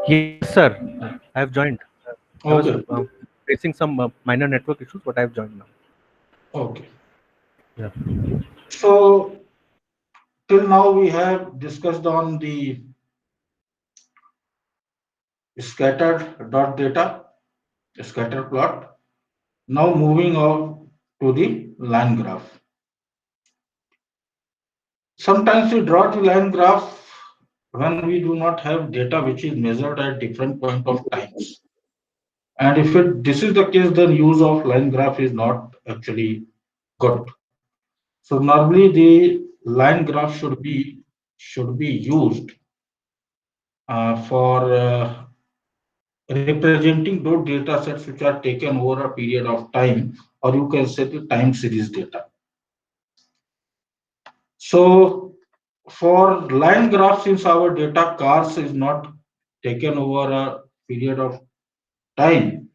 Yes, sir. I have joined. I was Okay, facing some minor network issues, but I have joined now. okay. Yeah. So till now we have discussed on the scattered dot data, scatter plot. Now moving on to the line graph. Sometimes we draw the line graph when we do not have data which is measured at different point of times. And if this is the case, then use of line graph is not actually good. So normally the line graph should be used for representing those data sets which are taken over a period of time, or you can say the time series data. So for line graph, since our data cars is not taken over a period of time,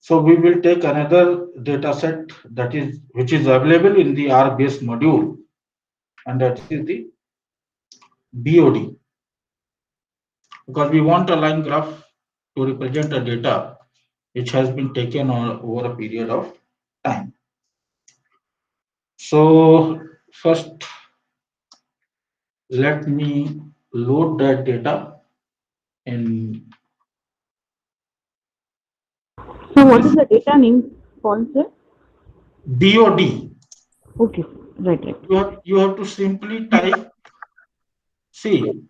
so we will take another data set that is which is available in the R base module, and that is the BOD, because we want a line graph to represent a data which has been taken over a period of time. So first, let me load that data in So what is the data name called, sir? BOD. Okay, right, right. You have to simply type. See,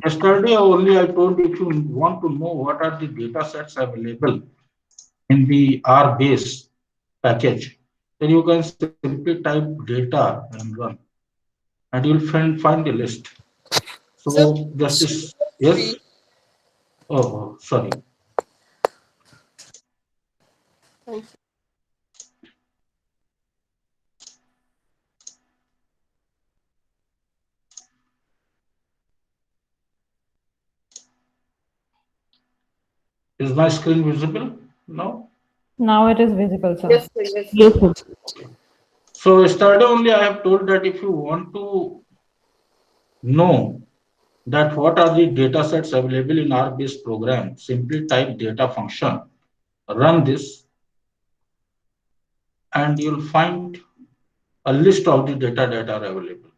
yesterday only I told if you want to know what are the data sets available in the R base package, then you can simply type data and run, and you'll find the list. Sir, So just this, yes. Oh, sorry. Is my screen visible now? Now it is visible, sir. yes, sir, yes, Yes, sir. sir. Okay. So yesterday only I have told that if you want to know that what are the data sets available in R base program, simply type data function, run this, and you'll find a list of the data that are available.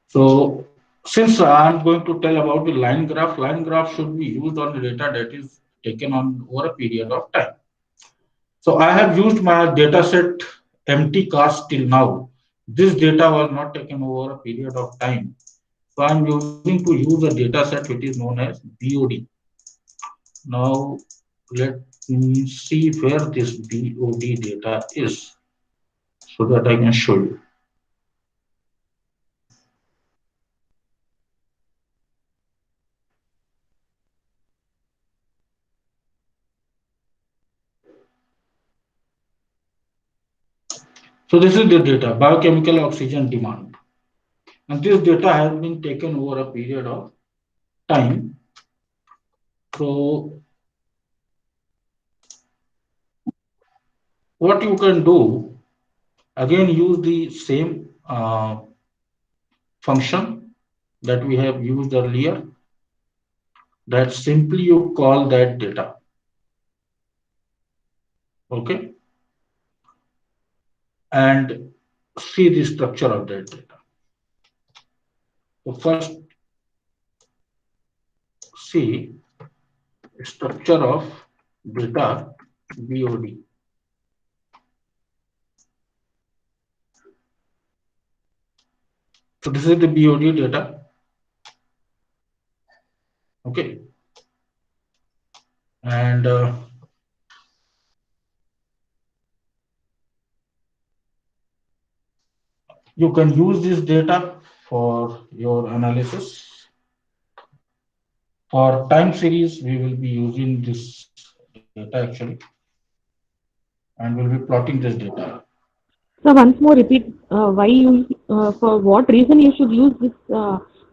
So since I'm going to tell about the line graph should be used on the data that is taken on over a period of time. So I have used my data set empty cast till now. This data was not taken over a period of time. So I'm using to use a data set which is known as BOD. Now let me see where this BOD data is so that I can show you. So this is the data, biochemical oxygen demand. And this data has been taken over a period of time. So what you can do, again use the same function that we have used earlier, that simply you call that data. Okay, and see the structure of that data. So first see structure of data BOD. So this is the BOD data. Okay, and you can use this data for your analysis. For time series, we will be using this data actually, and we'll be plotting this data. So once more repeat why you for what reason you should use this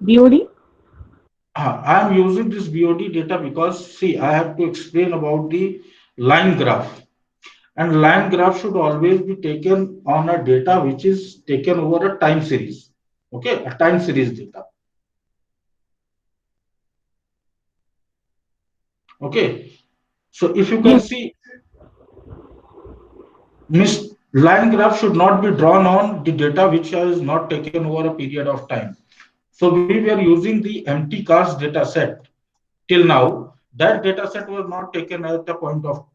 BOD? I am using this BOD data because see, I have to explain about the line graph, and line graph should always be taken on a data which is taken over a time series. Okay, a time series data. Okay. So if you can see, Miss line graph should not be drawn on the data which is not taken over a period of time. So we were using the empty cars data set till now. That data set was not taken at a point of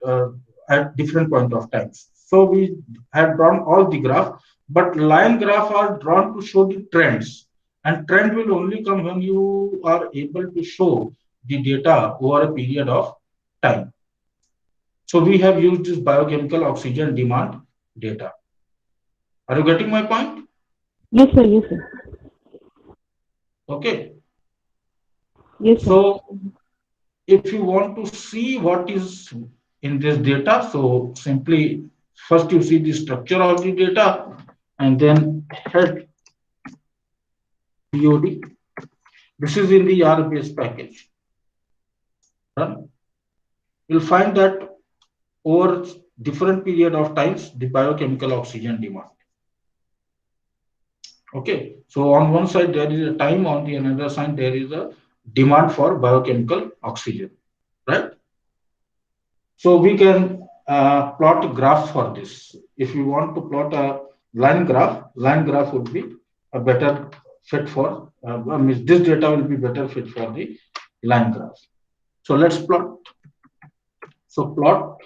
at different point of times. So we had drawn all the graph, but line graph are drawn to show the trends, and trend will only come when you are able to show the data over a period of time. So we have used this biochemical oxygen demand data. Are you getting my point? Yes, sir. Yes, sir. Okay. Yes, sir. So if you want to see what is in this data, so simply first you see the structure of the data and then head BOD. This is in the RBS package. Run. You'll find that over different period of times, the biochemical oxygen demand. Okay, so on one side there is a time, on the another side there is a demand for biochemical oxygen, right? So we can plot a graph for this. If you want to plot a line graph would be a better fit for, this data will be better fit for the line graph. So let's plot. So plot,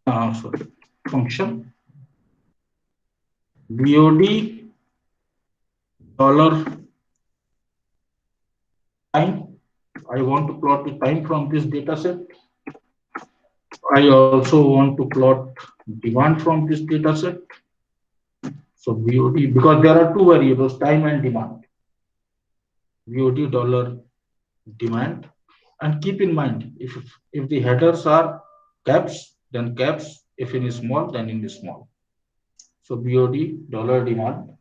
sorry, function BOD dollar time. I want to plot the time from this data set. I also want to plot demand from this data set. So BOD, because there are two variables, time and demand. BOD dollar demand, and keep in mind if the headers are caps, then caps. If in small, then in small. So BOD dollar demand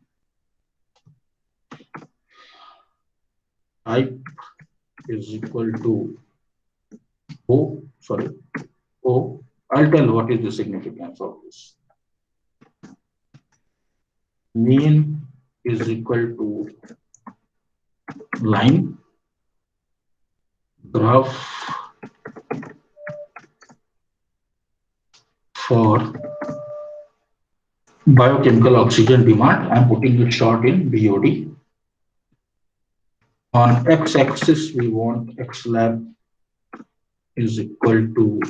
type is equal to O. Sorry, O. I'll tell what is the significance of this. Mean is equal to line graph for biochemical oxygen demand. I'm putting it short in BOD. On x-axis, we want x lab is equal to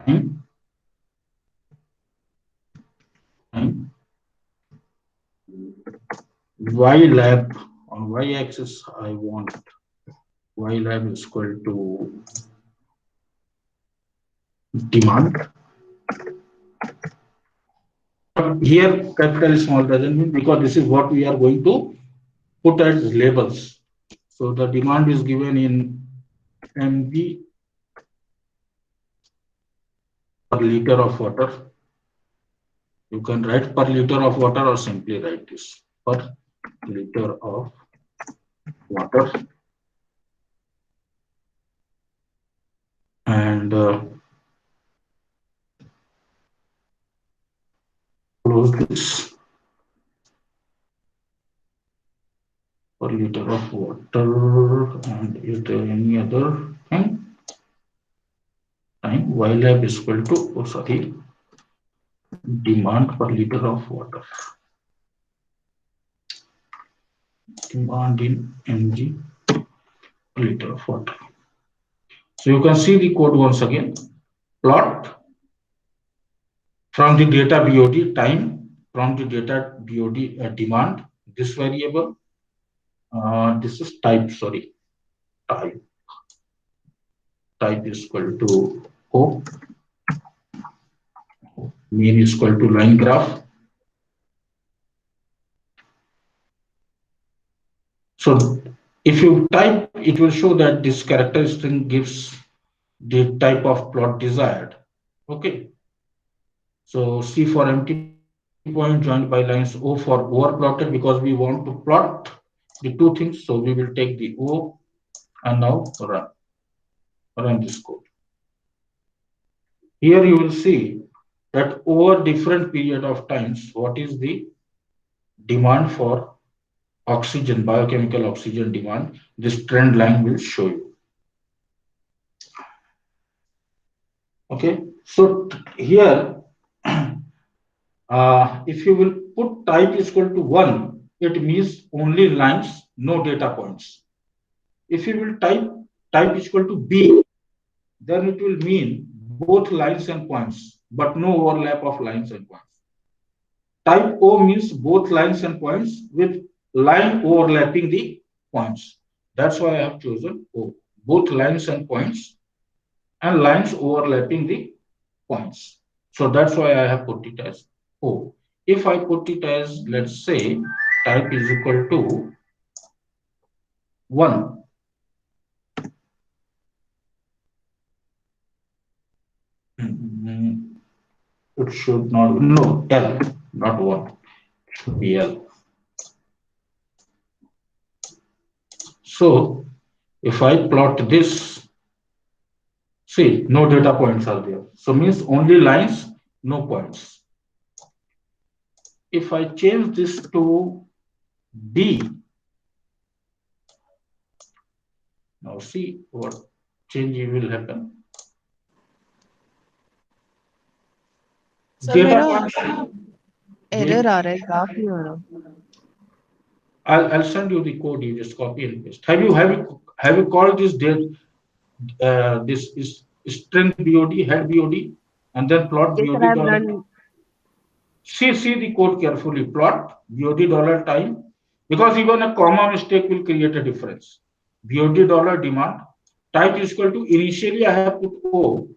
time. Y lab on y-axis, I want y lab is equal to demand. Here, capital small doesn't mean, because this is what we are going to put as labels. So the demand is given in mg per liter of water. You can write per liter of water or simply write this per liter of water. And close this. Per liter of water. And is there any other thing? Time y lab is equal to, demand per liter of water. Demand in mg per liter of water. So you can see the code once again. Plot from the data BOD time, from the data BOD demand, this variable, this is type, sorry, type. Type is equal to O. Mean is equal to line graph. So if you type, it will show that this character string gives the type of plot desired. Okay. So C for empty point joined by lines O for overplotted, because we want to plot the two things. So we will take the O and now run this code. Here you will see that over different period of times, what is the demand for oxygen, biochemical oxygen demand, this trend line will show you. Okay, so here, if you will put type is equal to 1, it means only lines, no data points. If you will type is equal to B, then it will mean both lines and points, but no overlap of lines and points. Type O means both lines and points with line overlapping the points. That's why I have chosen O. Both lines and points and lines overlapping the points. So that's why I have put it as O. If I put it as, let's say, type is equal to 1. It should not, no, L, not 1. It should be L. So if I plot this, see, no data points are there. So means only lines, no points. If I change this to D, now see what change will happen. Sir Data मेरा points. Error आ रहा है graph नहीं आ रहा. I'll send you the code. You just copy and paste. Have you called this this is string BOD, head BOD, and then plot Yes, BOD sir, I have dollar. done. See the code carefully. Plot BOD dollar time, because even a comma mistake will create a difference. BOD dollar demand type is equal to, initially I have put O.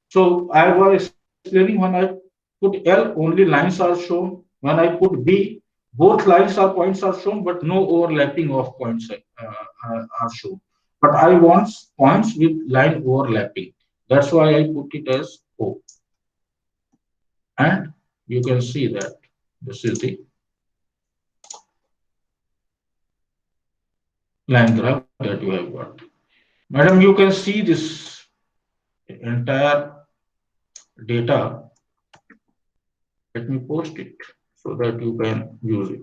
So I was explaining, when I put L, only lines are shown. When I put B, both lines or points are shown, but no overlapping of points are shown. But I want points with line overlapping. That's why I put it as O. And you can see that this is the line graph that you have got. Madam, you can see this entire data. Let me post it so that you can use it.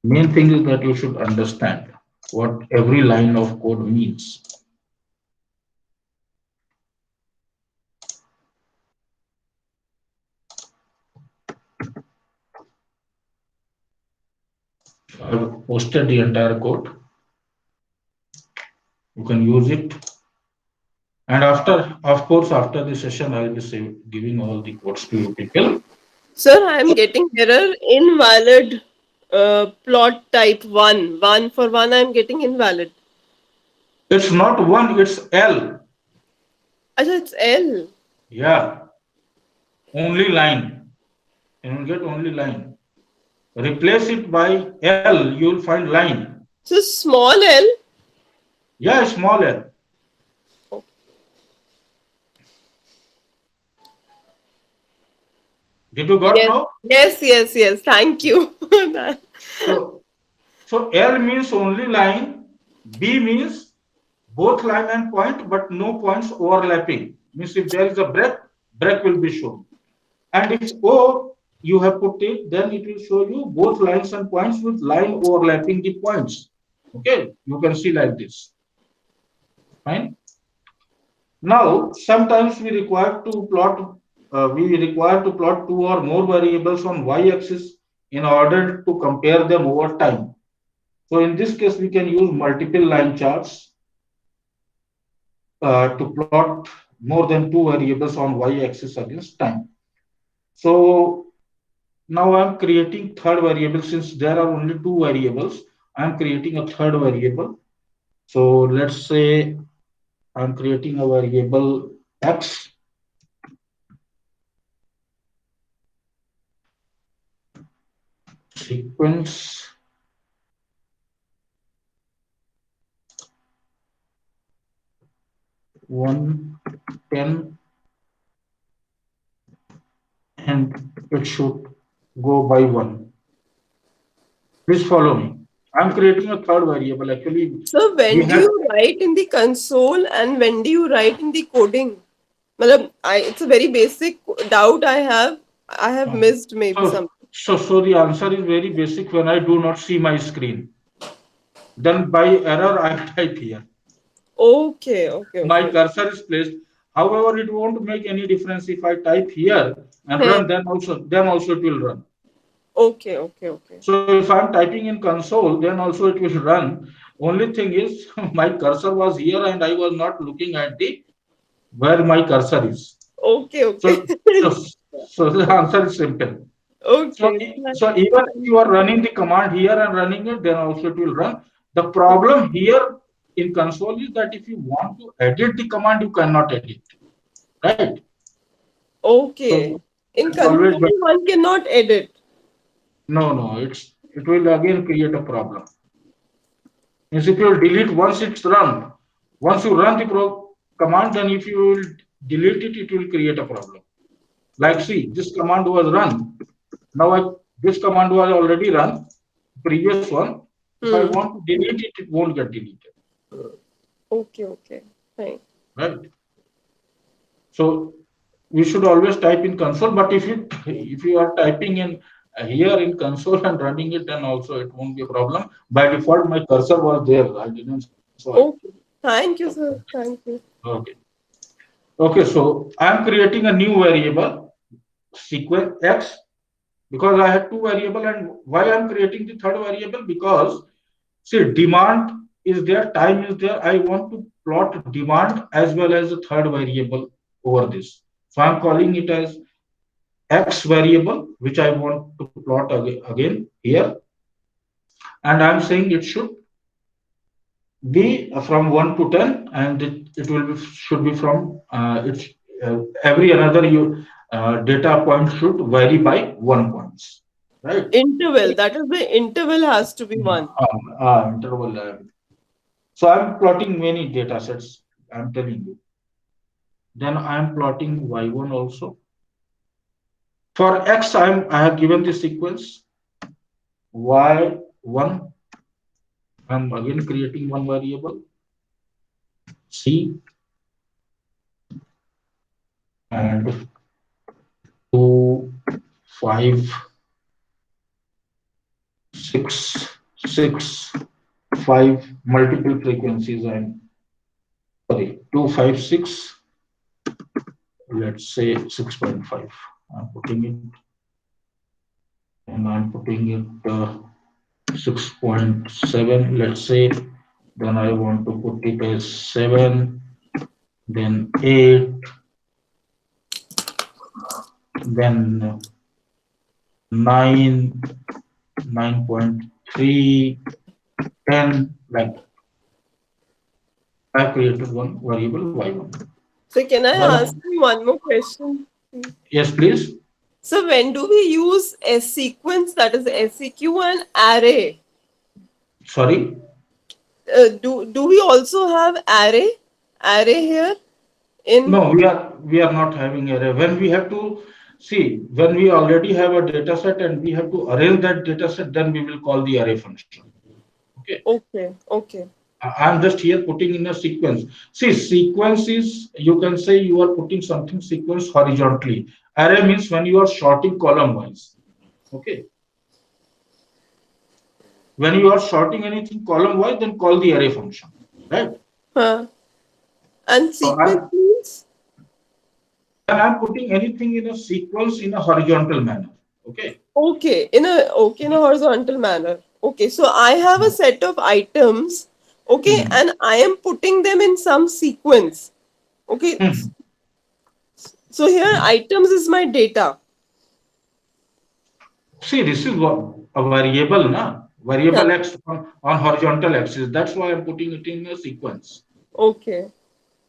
Main thing is that you should understand what every line of code means. I've posted the entire code. You can use it. And of course, after the session, I'll be giving all the codes to you people. Sir, I am getting error invalid plot type 1. 1 for 1, I am getting invalid. It's not 1, it's L. Achha, it's L. Yeah. Only line. You will get only line. Replace it by L, you will find line. So small L? Yeah, small L. Did you got now? Yes. Thank you. So L means only line, B means both line and point, but no points overlapping. Means if there is a break will be shown. And if O you have put it, then it will show you both lines and points with line overlapping the points. Okay, you can see like this. Fine. Now, sometimes we require to plot two or more variables on y-axis in order to compare them over time. So in this case, we can use multiple line charts to plot more than two variables on y-axis against time. So now I'm creating third variable. Since there are only two variables, I'm creating a third variable. So let's say I'm creating a variable x. Sequence 110, and it should go by 1. Please follow me. I'm creating a third variable. Actually, So when do you write in the console and when do you write in the coding? It's a very basic doubt I have. I have missed maybe something. So the answer is very basic. When I do not see my screen, then by error I type here. Okay, okay, My okay. cursor is placed. However, it won't make any difference if I type here and run. Then also it will run. Okay, okay, okay. So if I'm typing in console, then also it will run. Only thing is my cursor was here and I was not looking at the where my cursor is. Okay, okay. So, so the answer is simple. So, Okay. so even if you are running the command here and running it, then also it will run. The problem here in console is that if you want to edit the command, you cannot edit, right? Okay. So In it's always console, one cannot edit. no, it will again create a problem. Means if you will delete once it's run, once you run the command, then if you will delete it, it will create a problem. Like see, this command was run. Now this command was already run, previous one. If I want to delete it, it won't get deleted. Okay, okay. Fine. Right. So we should always type in console, but if you are typing in here in console and running it, then also it won't be a problem. By default, my cursor was there. I didn't saw it. Okay. Thank you, sir. Thank you. Okay. Okay, so I'm creating a new variable, sequence X, because I had two variable, and why I'm creating the third variable? Because see, demand is there, time is there. I want to plot demand as well as the third variable over this. So I'm calling it as X variable, which I want to plot again here. And I'm saying it should be from 1 to 10, and it will be should be from every another data point should vary by 1 points, right? Interval. That is the interval has to be one. Interval. So I'm plotting many data sets. I'm telling you. Then I'm plotting y1 also. For x, I have given the sequence y1. I'm again creating one variable c and 2, 5, 6, 5 multiple frequencies. I'm sorry, 2, 5, 6. Let's say 6.5. I'm putting it, and I'm putting it 6.7. Let's say. Then I want to put it as 7. Then 8. Then 9, 9.3, 10, like that. I created one variable y1. So can I ask you one more question? Yes, please. So when do we use a sequence, that is SEQ, and array? Sorry. Do we also have array here? No, we are not having array. When we have to see, when we already have a data set and we have to arrange that data set, then we will call the array function. Okay. Okay. I'm just here putting in a sequence. See, sequence is, you can say you are putting something sequence horizontally. Array means when you are sorting column wise. Okay. When you are sorting anything column wise, then call the array function, right? And sequence means? And I'm putting anything in a sequence in a horizontal manner. Okay. Okay, in a horizontal manner. Okay, so I have a set of items. Okay, and I am putting them in some sequence. Okay. So here items is my data. See, this is what a variable, na? Variable X on horizontal axis. That's why I'm putting it in a sequence. Okay.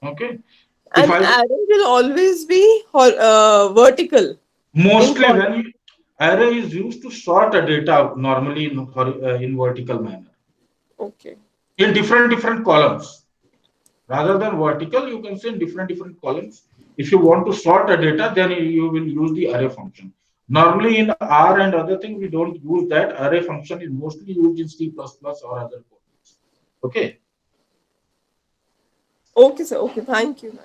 Okay. And array will always be vertical. Mostly when array is used to sort a data normally in vertical manner. Okay. In different columns. Rather than vertical, you can say in different columns. If you want to sort a data, then you will use the array function. Normally in R and other things, we don't use that. Array function is mostly used in C++ or other programs. Okay. Okay, sir. Okay, thank you.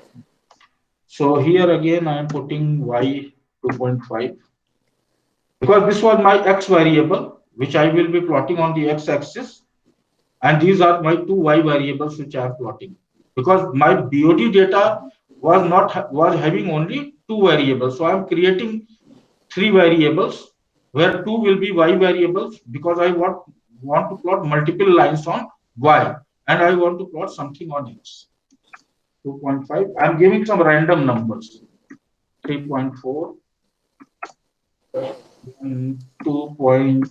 So here again, I am putting y 2.5. because this was my x variable, which I will be plotting on the x-axis, and these are my two y variables which I am plotting. Because my BOD data was having only two variables, so I am creating three variables where two will be y variables, because I want to plot multiple lines on y, and I want to plot something on x. 2.5. I am giving some random numbers. 3.4. 2.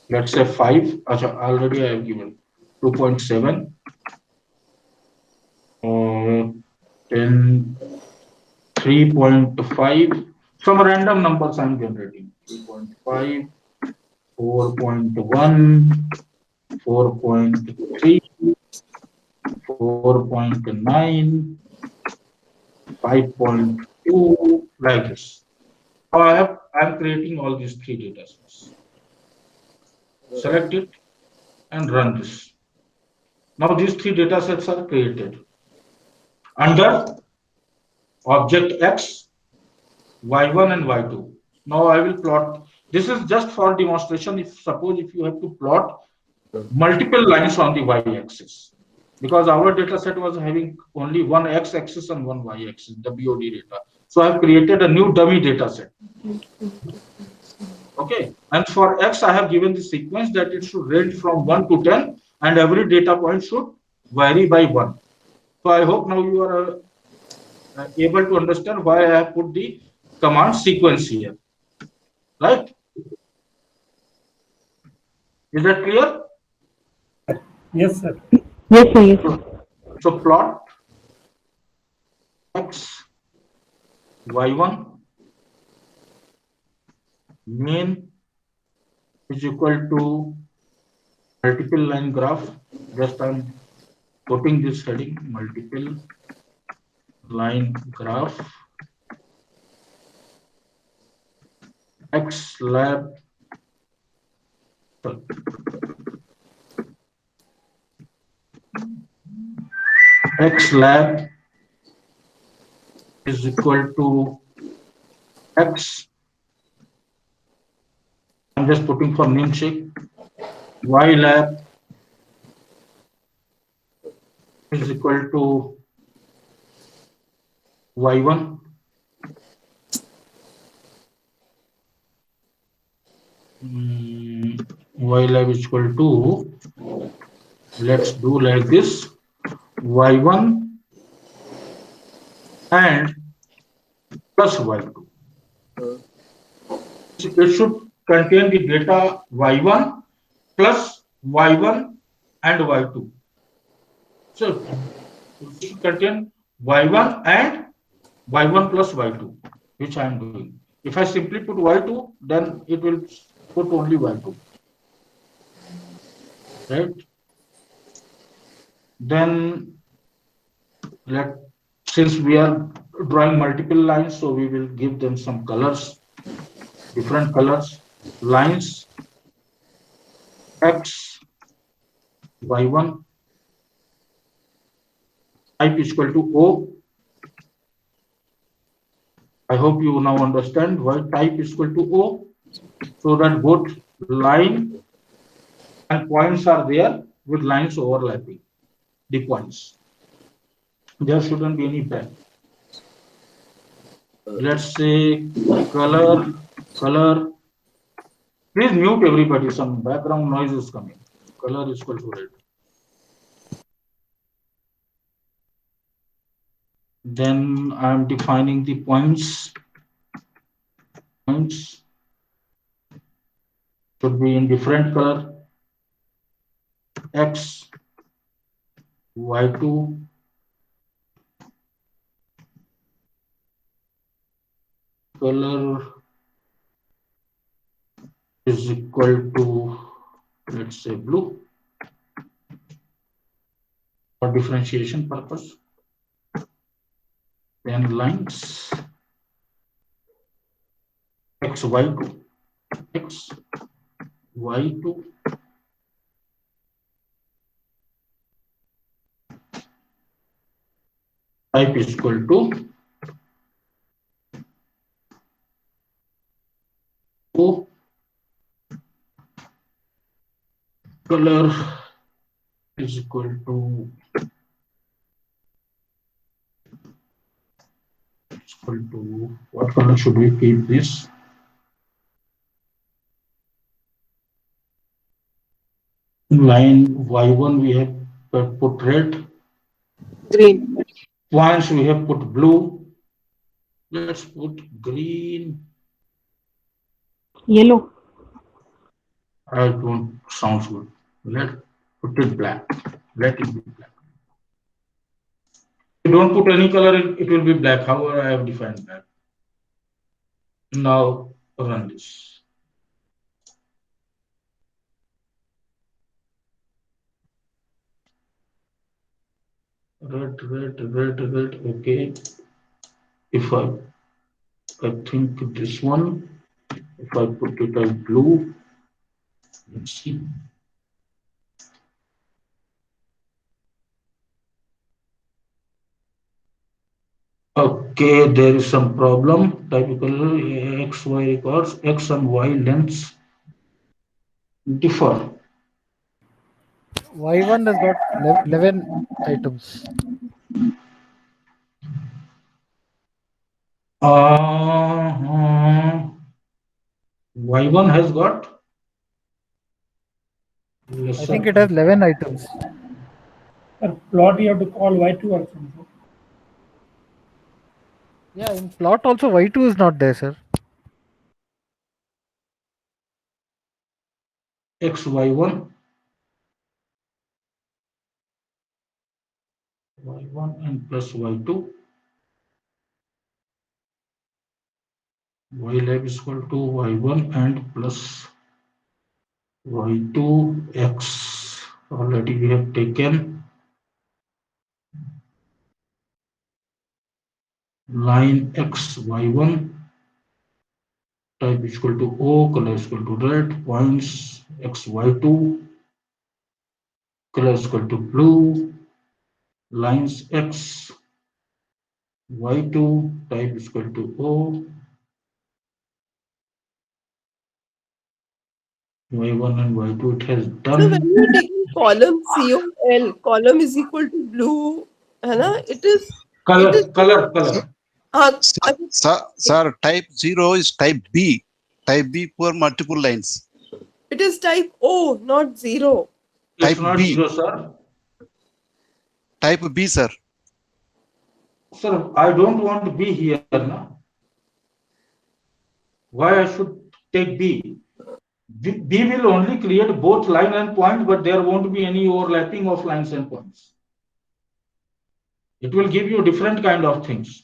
Let's say 5. Already I have given 2.7. 10. 3.5. Some random numbers I'm generating. 3.5. 4.1. 4.3. 4.9. 5.2, like this. I'm creating all these three data sets. Select it and run this. Now these three data sets are created under object X, Y1 and Y2. Now I will plot. This is just for demonstration. Suppose if you have to plot multiple lines on the Y-axis, because our data set was having only one X-axis and one Y-axis, the BOD data. So I have created a new dummy data set. Okay, and for X, I have given the sequence that it should range from 1 to 10, and every data point should vary by 1. So I hope now you are able to understand why I have put the command sequence here. Right? Is that clear? Yes, sir. Yes, sir. Yes, sir. So plot X, Y1 main is equal to multiple line graph. Just I'm putting this heading, multiple line graph. X lab. X lab is equal to X. I'm just putting for namesake. Y lab is equal to Y1. Y lab is equal to, let's do like this, Y1 and plus Y2. It should contain the data Y1 plus Y1 and Y2. So it should contain Y1 and Y1 plus Y2, which I am doing. If I simply put Y2, then it will put only Y2. Right? Then since we are drawing multiple lines, so we will give them some colors, different colors. Lines X, Y1, type is equal to O. I hope you now understand why type is equal to O, so that both line and points are there with lines overlapping the points. There shouldn't be any back. Let's say color. Please mute everybody, some background noise is coming. Color is equal to red. Then I am defining the points. Points should be in different color. X, Y2, color is equal to, let's say, blue for differentiation purpose. Then lines X, Y2, X, Y2, type is equal to O, color is equal to what color should we keep this? Line Y1 we have put red. Green. Points we have put blue. Let's put green. Yellow. I don't sounds good. Let's put it black. Let it be black. If you don't put any color, it will be black. However, I have defined black. Now run this. Red. Okay. If I think this one, if I put it as blue, let's see. Okay, there is some problem. Typical XY records, X and Y lengths differ. Y1 has got 11 items. Y1 has got. Yes, I think it has 11 items. For plot, you have to call Y2 also. No? Yeah, in plot also Y2 is not there, sir. XY1. Y1 and plus Y2. Y lab is equal to Y1 and plus Y2 X. Already we have taken line X Y1 type is equal to O, color is equal to red, points X Y2, color is equal to blue, lines X Y2 type is equal to O, Y1 and Y2 it has So done. when you're taking column COL, column is equal to blue, है ना? It is Color. Sir, type 0 is type B. Type B for multiple lines. It is type O, not 0. It's Type not B. 0, sir. Type B, sir. Sir, I don't want to be here now. Why I should take B? B will only create both line and point, but there won't be any overlapping of lines and points. It will give you different kind of things.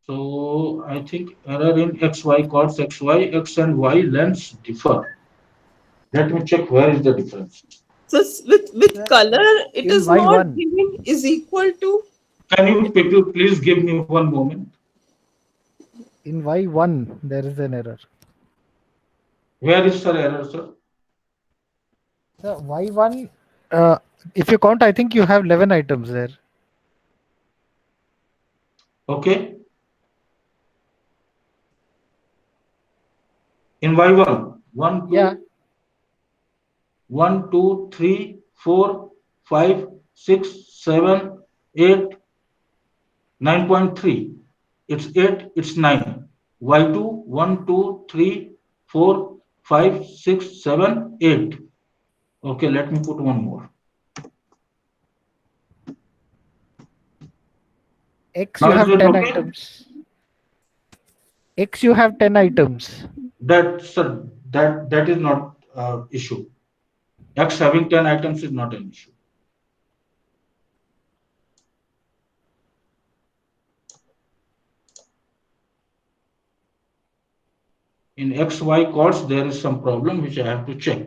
So I think error in XY chords XY, X and Y lengths differ. Let me check where is the difference. So with color, it In is Y1. not giving is equal to. Can you people please give me one moment? In Y1, there is an error. Where is the error, sir? The Y1, if you count, I think you have 11 items there. Okay. In Y1, 1, 2, Yeah. 1, 2, 3, 4, 5, 6, 7, 8, 9.3. It's 8, it's 9. Y2, 1, 2, 3, 4, 5, 6, 7, 8. Okay, let me put one more. X, you Now have is it 10 okay? items. X, you have 10 items. That, sir, that is not issue. X having 10 items is not an issue. In XY chords, there is some problem which I have to check.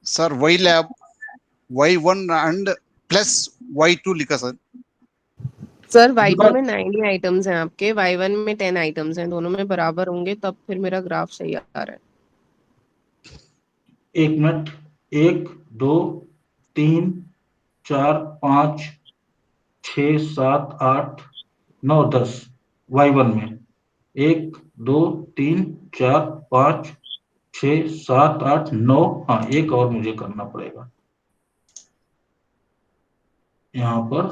Sir, Y lab, Y1 and plus Y2 लिखा sir. Sir Y2 में 90 items हैं आपके, Y1 में 10 items हैं, दोनों में बराबर होंगे तब फिर मेरा ग्राफ सही आ रहा है. एक मिनट 1 2 3 4 5 6 7 8 9 10 y1 में 1 2 3 4 5 6 7 8 9। हाँ, एक और मुझे करना पड़ेगा यहाँ पर,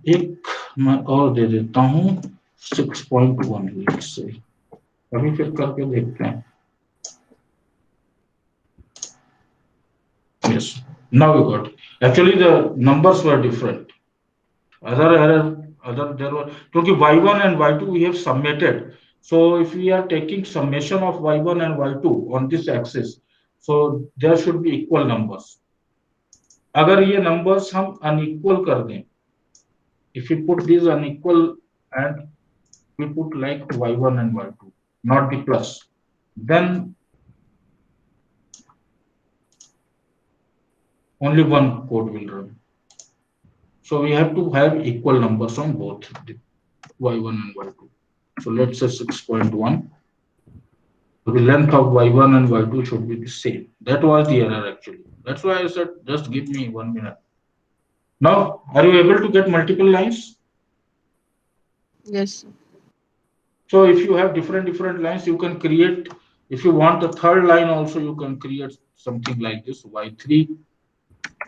एक मैं और दे देता हूँ 6.1 से, अभी फिर करके देखते हैं। Yes, now we got it. Actually the numbers were different. Other there were, क्योंकि y1 and y2 we have summated. So if we are taking summation of y1 and y2 on this axis, so there should be equal numbers. अगर ये numbers हम unequal कर दें, if we put these unequal and we put like y1 and y2, not the plus, then only one code will run. So we have to have equal numbers on both the y1 and y2. So let's say 6.1. So the length of y1 and y2 should be the same. That was the error actually. That's why I said just give me 1 minute. Now, are you able to get multiple lines? Yes. So if you have different lines, you can create, if you want the third line also, you can create something like this, y3,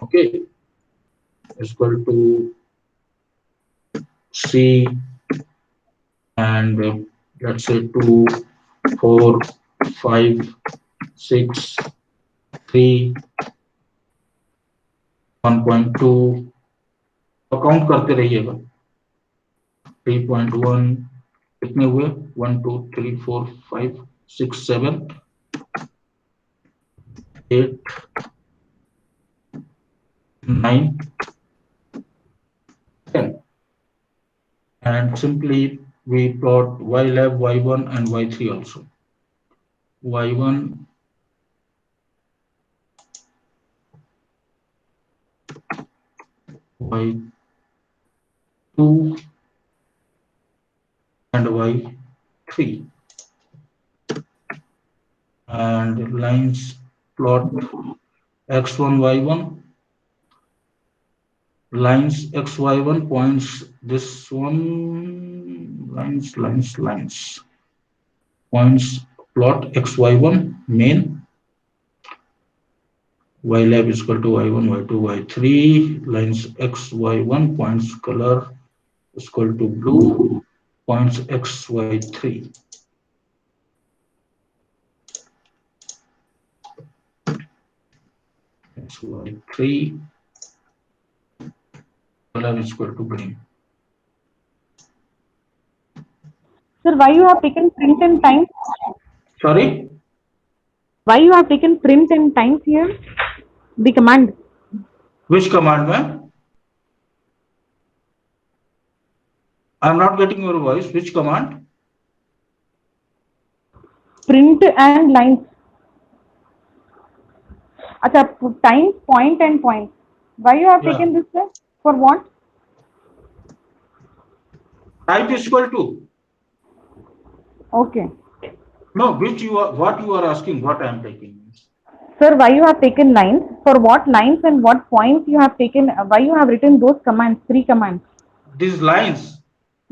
okay, is equal to C and let's say 2, 4, 5, 6, 3, 1.2, count करते रहिएगा। 3.1 कितने हुए? 1 2 3 4 5 6 7 8 9 10, and simply we plot ylab, y1 and y3 also. y1 y2 and y3, and lines plot x1 y1, lines xy1 points this one, lines points plot xy1 main, ylab is equal to y1 y2 y3, lines xy1 points color is equal to blue, points xy3. xy3 color is equal to green. Sir, why you have taken print and times? Sorry? Why you have taken print and times here? The command. Which command, ma'am? I'm not getting your voice. Which command? Print and lines. Acha, times, point and point. Why you have taken this, sir? For what? Type is equal to. Okay. No, which you are, what you are asking, what I am taking. Sir, why you have taken lines? For what lines and what points you have taken? Why you have written those commands? 3 commands. These lines.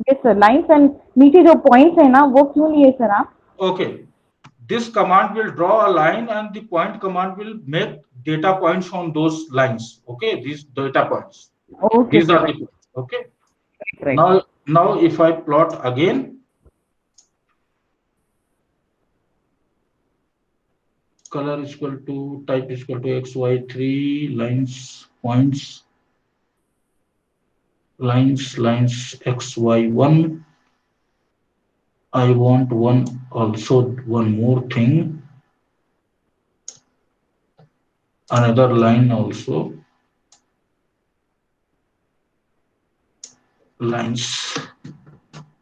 Yes, sir. Lines and नीचे जो points है ना, वो क्यों लिए sir आप? Okay. This command will draw a line and the point command will make data points on those lines. Okay, these data points. Okay. These are the points. Okay. Right. Now if I plot again, color is equal to, type is equal to xy3, lines, points, lines xy1. I want one more thing, another line also, lines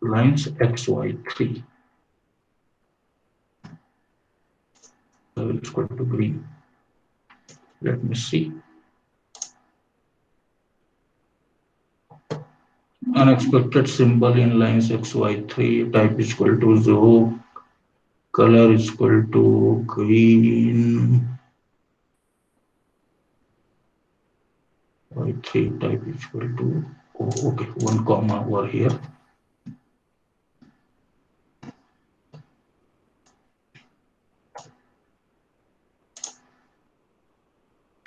xy3. So it's equal to green. Let me see. Unexpected symbol in lines xy3, type is equal to 0, color is equal to green, y3 type is equal to, oh, okay, 1 comma over here.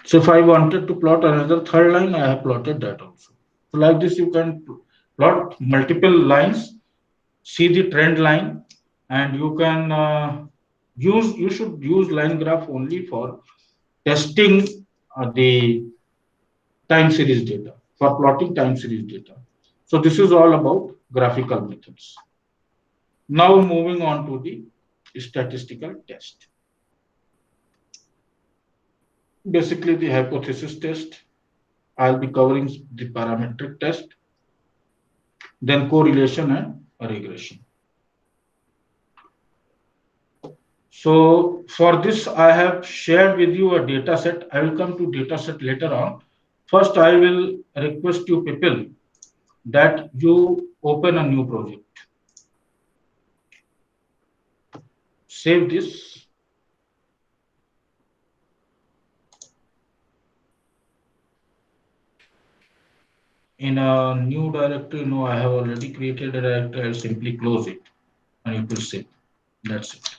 So if I wanted to plot another third line, I have plotted that also. So like this, you can plot multiple lines, see the trend line, and you can you should use line graph only for testing the time series data, for plotting time series data. So this is all about graphical methods. Now moving on to the statistical test. Basically the hypothesis test. I'll be covering the parametric test, then correlation and regression. So for this, I have shared with you a data set. I will come to data set later on. First, I will request you people that you open a new project. Save this. In a new directory, no, I have already created a directory. I'll simply close it and it will save. That's it.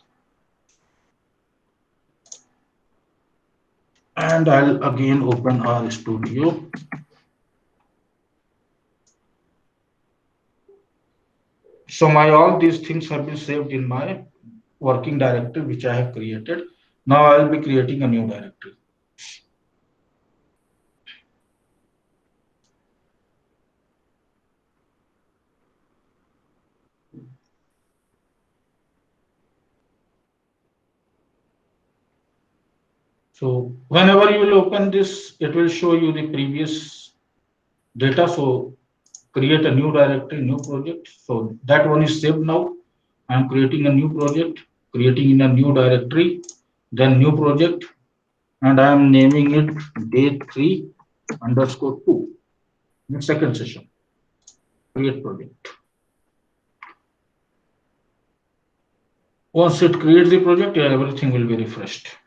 And I'll again open RStudio. So all these things have been saved in my working directory, which I have created. Now I'll be creating a new directory. So whenever you will open this, it will show you the previous data. So create a new directory, new project. So that one is saved now. I'm creating a new project, creating in a new directory, then new project, and I am naming it day3_2. In second session, create project. Once it creates the project, everything will be refreshed.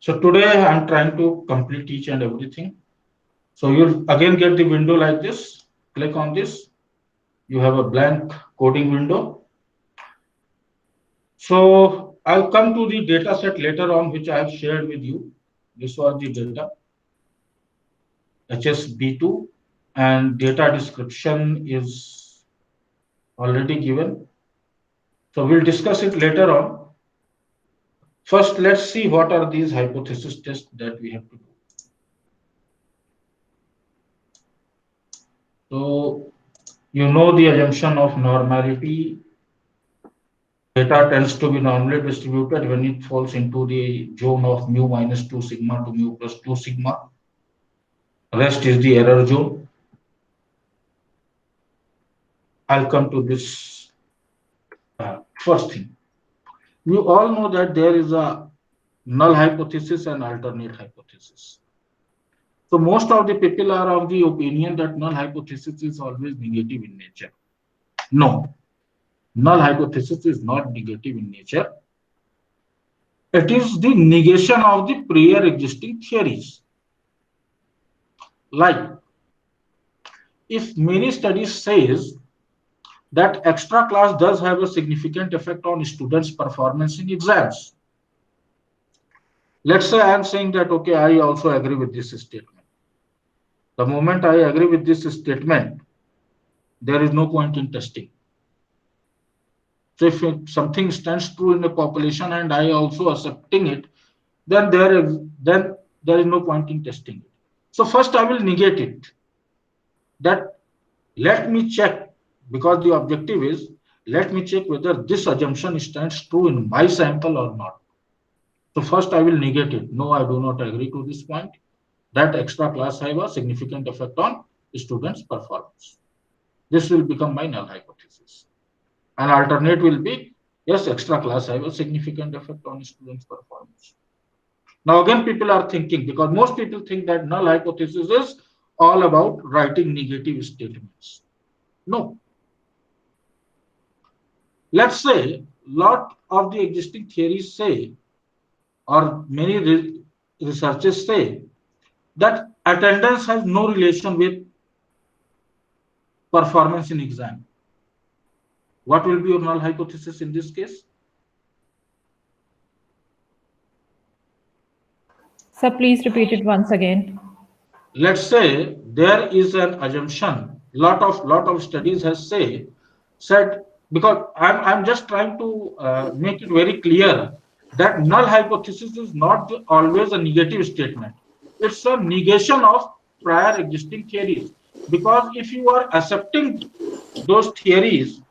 So today I'm trying to complete each and everything. So you'll again get the window like this. Click on this. You have a blank coding window. So I'll come to the data set later on, which I have shared with you. This was the data, HSB2, and data description is already given. So we'll discuss it later on. First, let's see what are these hypothesis tests that we have to do. So you know the assumption of normality. Data tends to be normally distributed when it falls into the zone of mu minus 2 sigma to mu plus 2 sigma. Rest is the error zone. I'll come to this first thing. You all know that there is a null hypothesis and alternate hypothesis. So most of the people are of the opinion that null hypothesis is always negative in nature. No, null hypothesis is not negative in nature. It is the negation of the prior existing theories. Like, if many studies says that extra class does have a significant effect on students' performance in exams. Let's say I am saying that, okay, I also agree with this statement. The moment I agree with this statement, there is no point in testing. So if something stands true in the population and I also accepting it, then there is no point in testing it. So first I will negate it. That let me check, because the objective is, let me check whether this assumption stands true in my sample or not. So first I will negate it. No, I do not agree to this point, that extra class have a significant effect on students' performance. This will become my null hypothesis. An alternate will be, yes, extra class have a significant effect on students' performance. Now again, people are thinking, because most people think that null hypothesis is all about writing negative statements. No. Let's say lot of the existing theories say, or many researchers say, that attendance has no relation with performance in exam. What will be your null hypothesis in this case? Sir, please repeat it once again. Let's say there is an assumption. Lot of studies has said, because I'm just trying to make it very clear that null hypothesis is not always a negative statement. It's a negation of prior existing theories. Because if you are accepting those theories,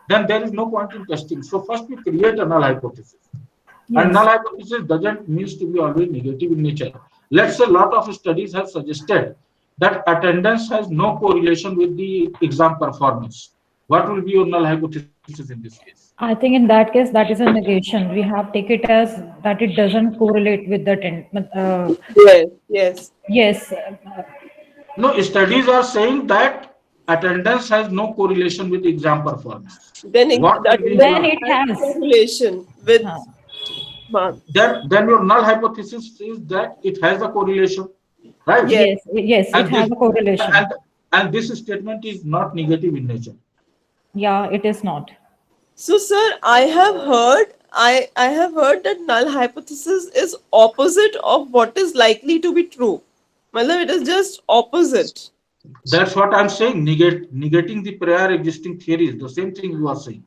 then there is no point in testing. So first we create a null hypothesis. Yes. And null hypothesis doesn't mean to be always negative in nature. Let's say a lot of studies have suggested that attendance has no correlation with the exam performance. What will be your null hypothesis in this case? I think in that case, that is a negation. We have take it as that it doesn't correlate with the Yes. yes. No, studies are saying that attendance has no correlation with exam performance. Then it has correlation with marks. Then your null hypothesis is that it has a correlation, right? Yes, it has a correlation. And this statement is not negative in nature. Yeah, it is not. So, sir, I have heard that null hypothesis is opposite of what is likely to be true. Matlab, it is just opposite. That's what I'm saying. Negating the prior existing theories. The same thing you are saying.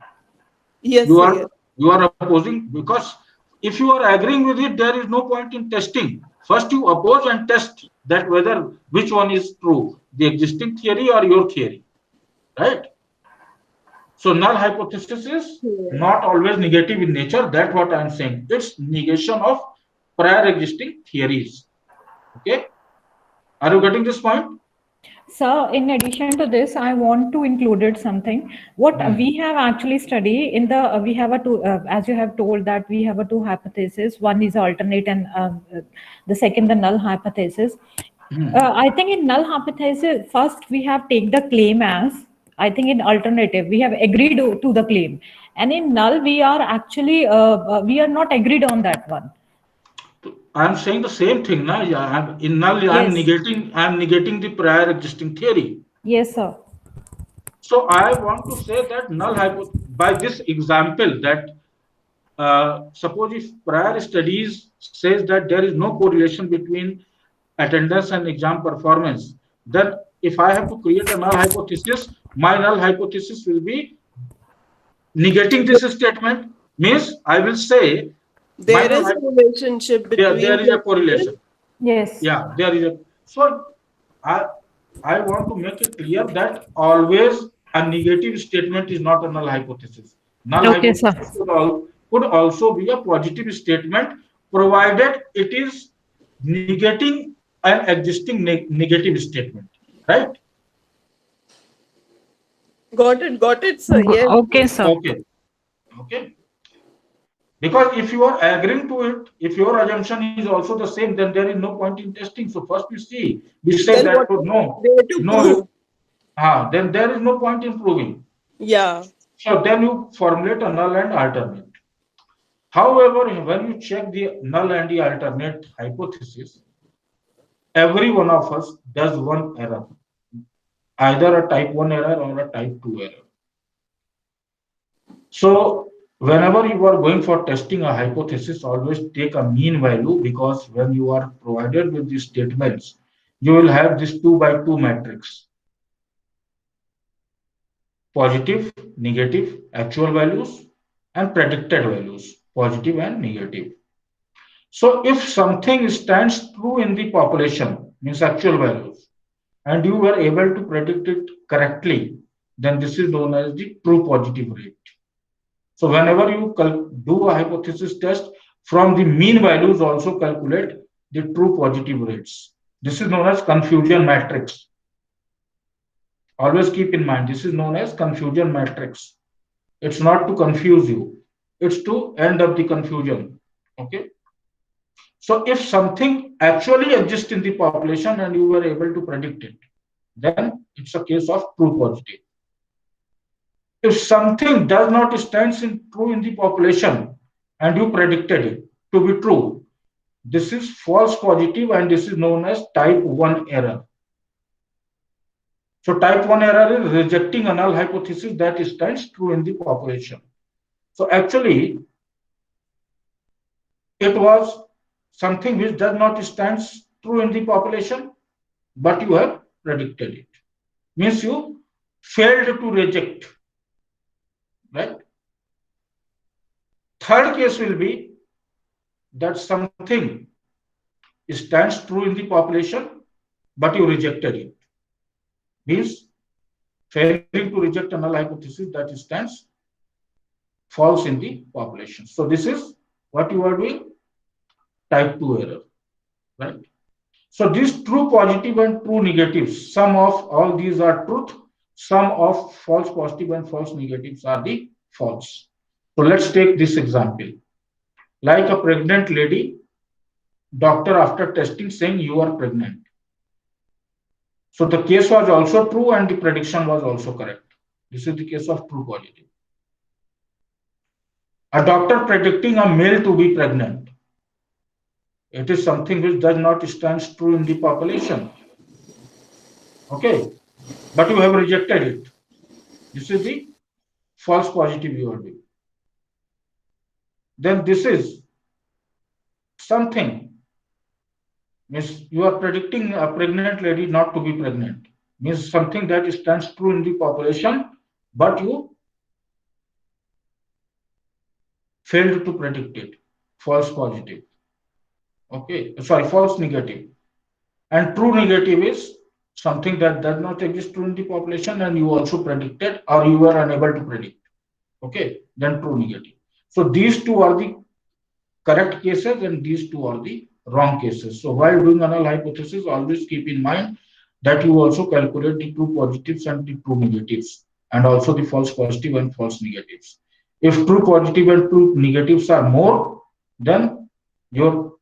Yes. You are opposing, because if you are agreeing with it, there is no point in testing. First you oppose and test that whether which one is true, the existing theory or your theory, right? So null hypothesis is not always negative in nature. That's what I'm saying. It's negation of prior existing theories. Okay, are you getting this point? So, in addition to this, I want to include something. What we have actually studied in the we have a two, as you have told that we have a two hypotheses. One is alternate, and the second the null hypothesis. I think in null hypothesis, first we have take the claim as. I think in alternative we have agreed to the claim, and in null we are actually we are not agreed on that one. I'm saying the same thing now. Yeah, in null, yes. I'm negating the prior existing theory. Yes, sir. So I want to say that null hypothesis, by this example, that suppose if prior studies says that there is no correlation between attendance and exam performance, then if I have to create a null hypothesis, my null hypothesis will be negating this statement. Means I will say there is a relationship between. There is a correlation. Yes. Yeah, there is a. So I want to make it clear that always a negative statement is not a null hypothesis. Null hypothesis could also be a positive statement, provided it is negating an existing negative statement, right? Got it, sir. Yes. Okay, sir. Okay. Because if you are agreeing to it, if your assumption is also the same, then there is no point in testing. So first we say then that then there is no point in proving. Yeah. So then you formulate a null and alternate. However, when you check the null and the alternate hypothesis, every one of us does one error, either a type 1 error or a type 2 error. So whenever you are going for testing a hypothesis, always take a mean value, because when you are provided with these statements, you will have this 2 by 2 matrix. Positive, negative, actual values, and predicted values, positive and negative. So if something stands true in the population, means actual values, and you were able to predict it correctly, then this is known as the true positive rate. So whenever you do a hypothesis test, from the mean values also calculate the true positive rates. This is known as confusion matrix. Always keep in mind, this is known as confusion matrix. It's not to confuse you. It's to end up the confusion. Okay. So if something actually exists in the population and you were able to predict it, then it's a case of true positive. If something does not stand true in the population and you predicted it to be true, this is false positive and this is known as type 1 error. So type 1 error is rejecting a null hypothesis that stands true in the population. So actually, it was something which does not stand true in the population, but you have predicted it. Means you failed to reject, right? Third case will be that something stands true in the population, but you rejected it. Means failing to reject a null hypothesis that stands false in the population. So this is what you are doing, type 2 error, right? So these true positive and true negatives, sum of all these are truth, sum of false positive and false negatives are the false. So let's take this example. Like a pregnant lady, doctor after testing saying you are pregnant. So the case was also true and the prediction was also correct. This is the case of true positive. A doctor predicting a male to be pregnant. It is something which does not stand true in the population. Okay, but you have rejected it. This is the false positive you are doing. Then this is something, means you are predicting a pregnant lady not to be pregnant. Means something that stands true in the population, but you failed to predict it. False positive. Okay, sorry, false negative. And true negative is something that does not exist true in the population and you also predicted or you were unable to predict. Okay, then true negative. So these two are the correct cases and these two are the wrong cases. So while doing a null hypothesis, always keep in mind that you also calculate the true positives and the true negatives and also the false positive and false negatives. If true positive and true negatives are more, then your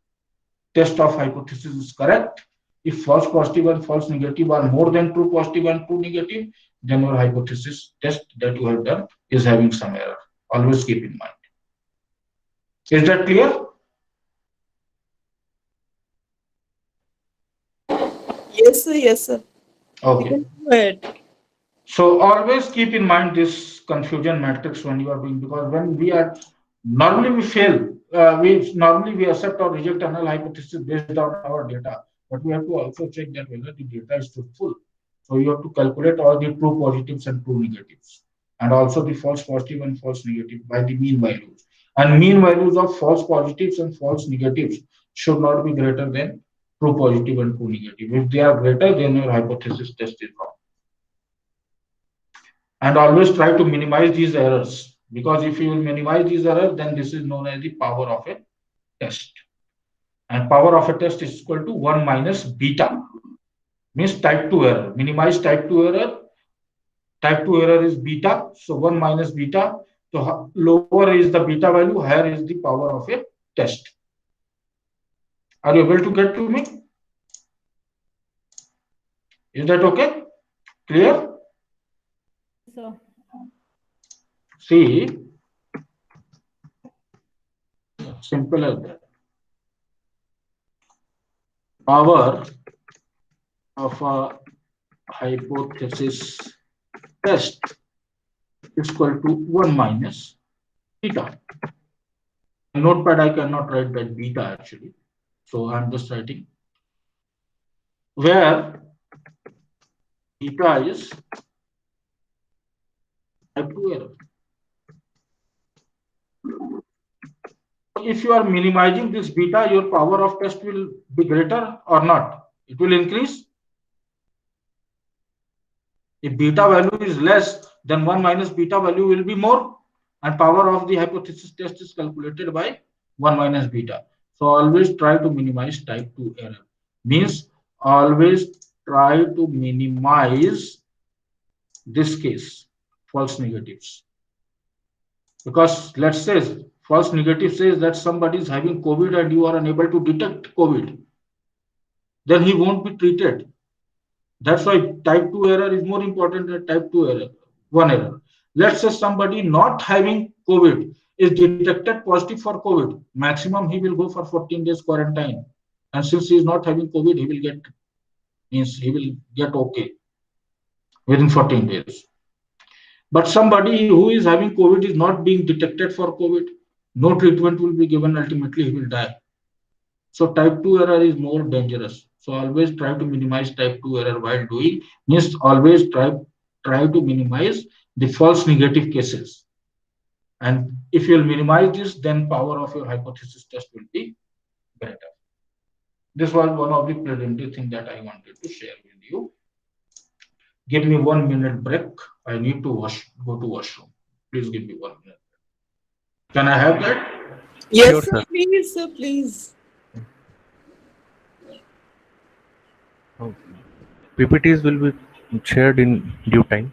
test of hypothesis is correct. If false positive and false negative are more than true positive and true negative, then your hypothesis test that you have done is having some error. Always keep in mind. Is that clear? Yes, sir. Yes, sir. Okay. Go ahead. So always keep in mind this confusion matrix when you are doing, because when we are normally we fail, we accept or reject a null hypothesis based on our data, but we have to also check that whether the data is truthful. So you have to calculate all the true positives and true negatives, and also the false positive and false negative by the mean values. And mean values of false positives and false negatives should not be greater than true positive and true negative. If they are greater, then your hypothesis test is wrong. And always try to minimize these errors, because if you will minimize these errors, then this is known as the power of a test. And power of a test is equal to 1 minus beta, means type 2 error. Minimize type 2 error. Type 2 error is beta, so 1 minus beta. So lower is the beta value, higher is the power of a test. Are you able to get to me? Is that okay? Clear? So, See, simple as that. Power of a hypothesis test is equal to 1 minus beta. In Notepad, I cannot write that beta actually. So I'm just writing where beta is type 2 error. If you are minimizing this beta, your power of test will be greater or not? It will increase. If beta value is less, then 1 minus beta value will be more, and power of the hypothesis test is calculated by 1 minus beta. So always try to minimize type 2 error. Means always try to minimize this case, false negatives. Because let's say false negative says that somebody is having COVID and you are unable to detect COVID, then he won't be treated. That's why type 2 error is more important than type 2 error, one error. Let's say somebody not having COVID is detected positive for COVID. Maximum he will go for 14 days quarantine. And since he is not having COVID, he will get okay within 14 days. But somebody who is having COVID is not being detected for COVID, no treatment will be given, ultimately he will die. So type 2 error is more dangerous. So always try to minimize type 2 error while doing, means always try to minimize the false negative cases. And if you'll minimize this, then power of your hypothesis test will be better. This was one of the preliminary things that I wanted to share with you. Give me 1 minute break. I need to go to washroom. Please give me 1 minute. Can I have that? Yes, Sure, sir, sir. please, sir, please. PPTs will be shared in due time.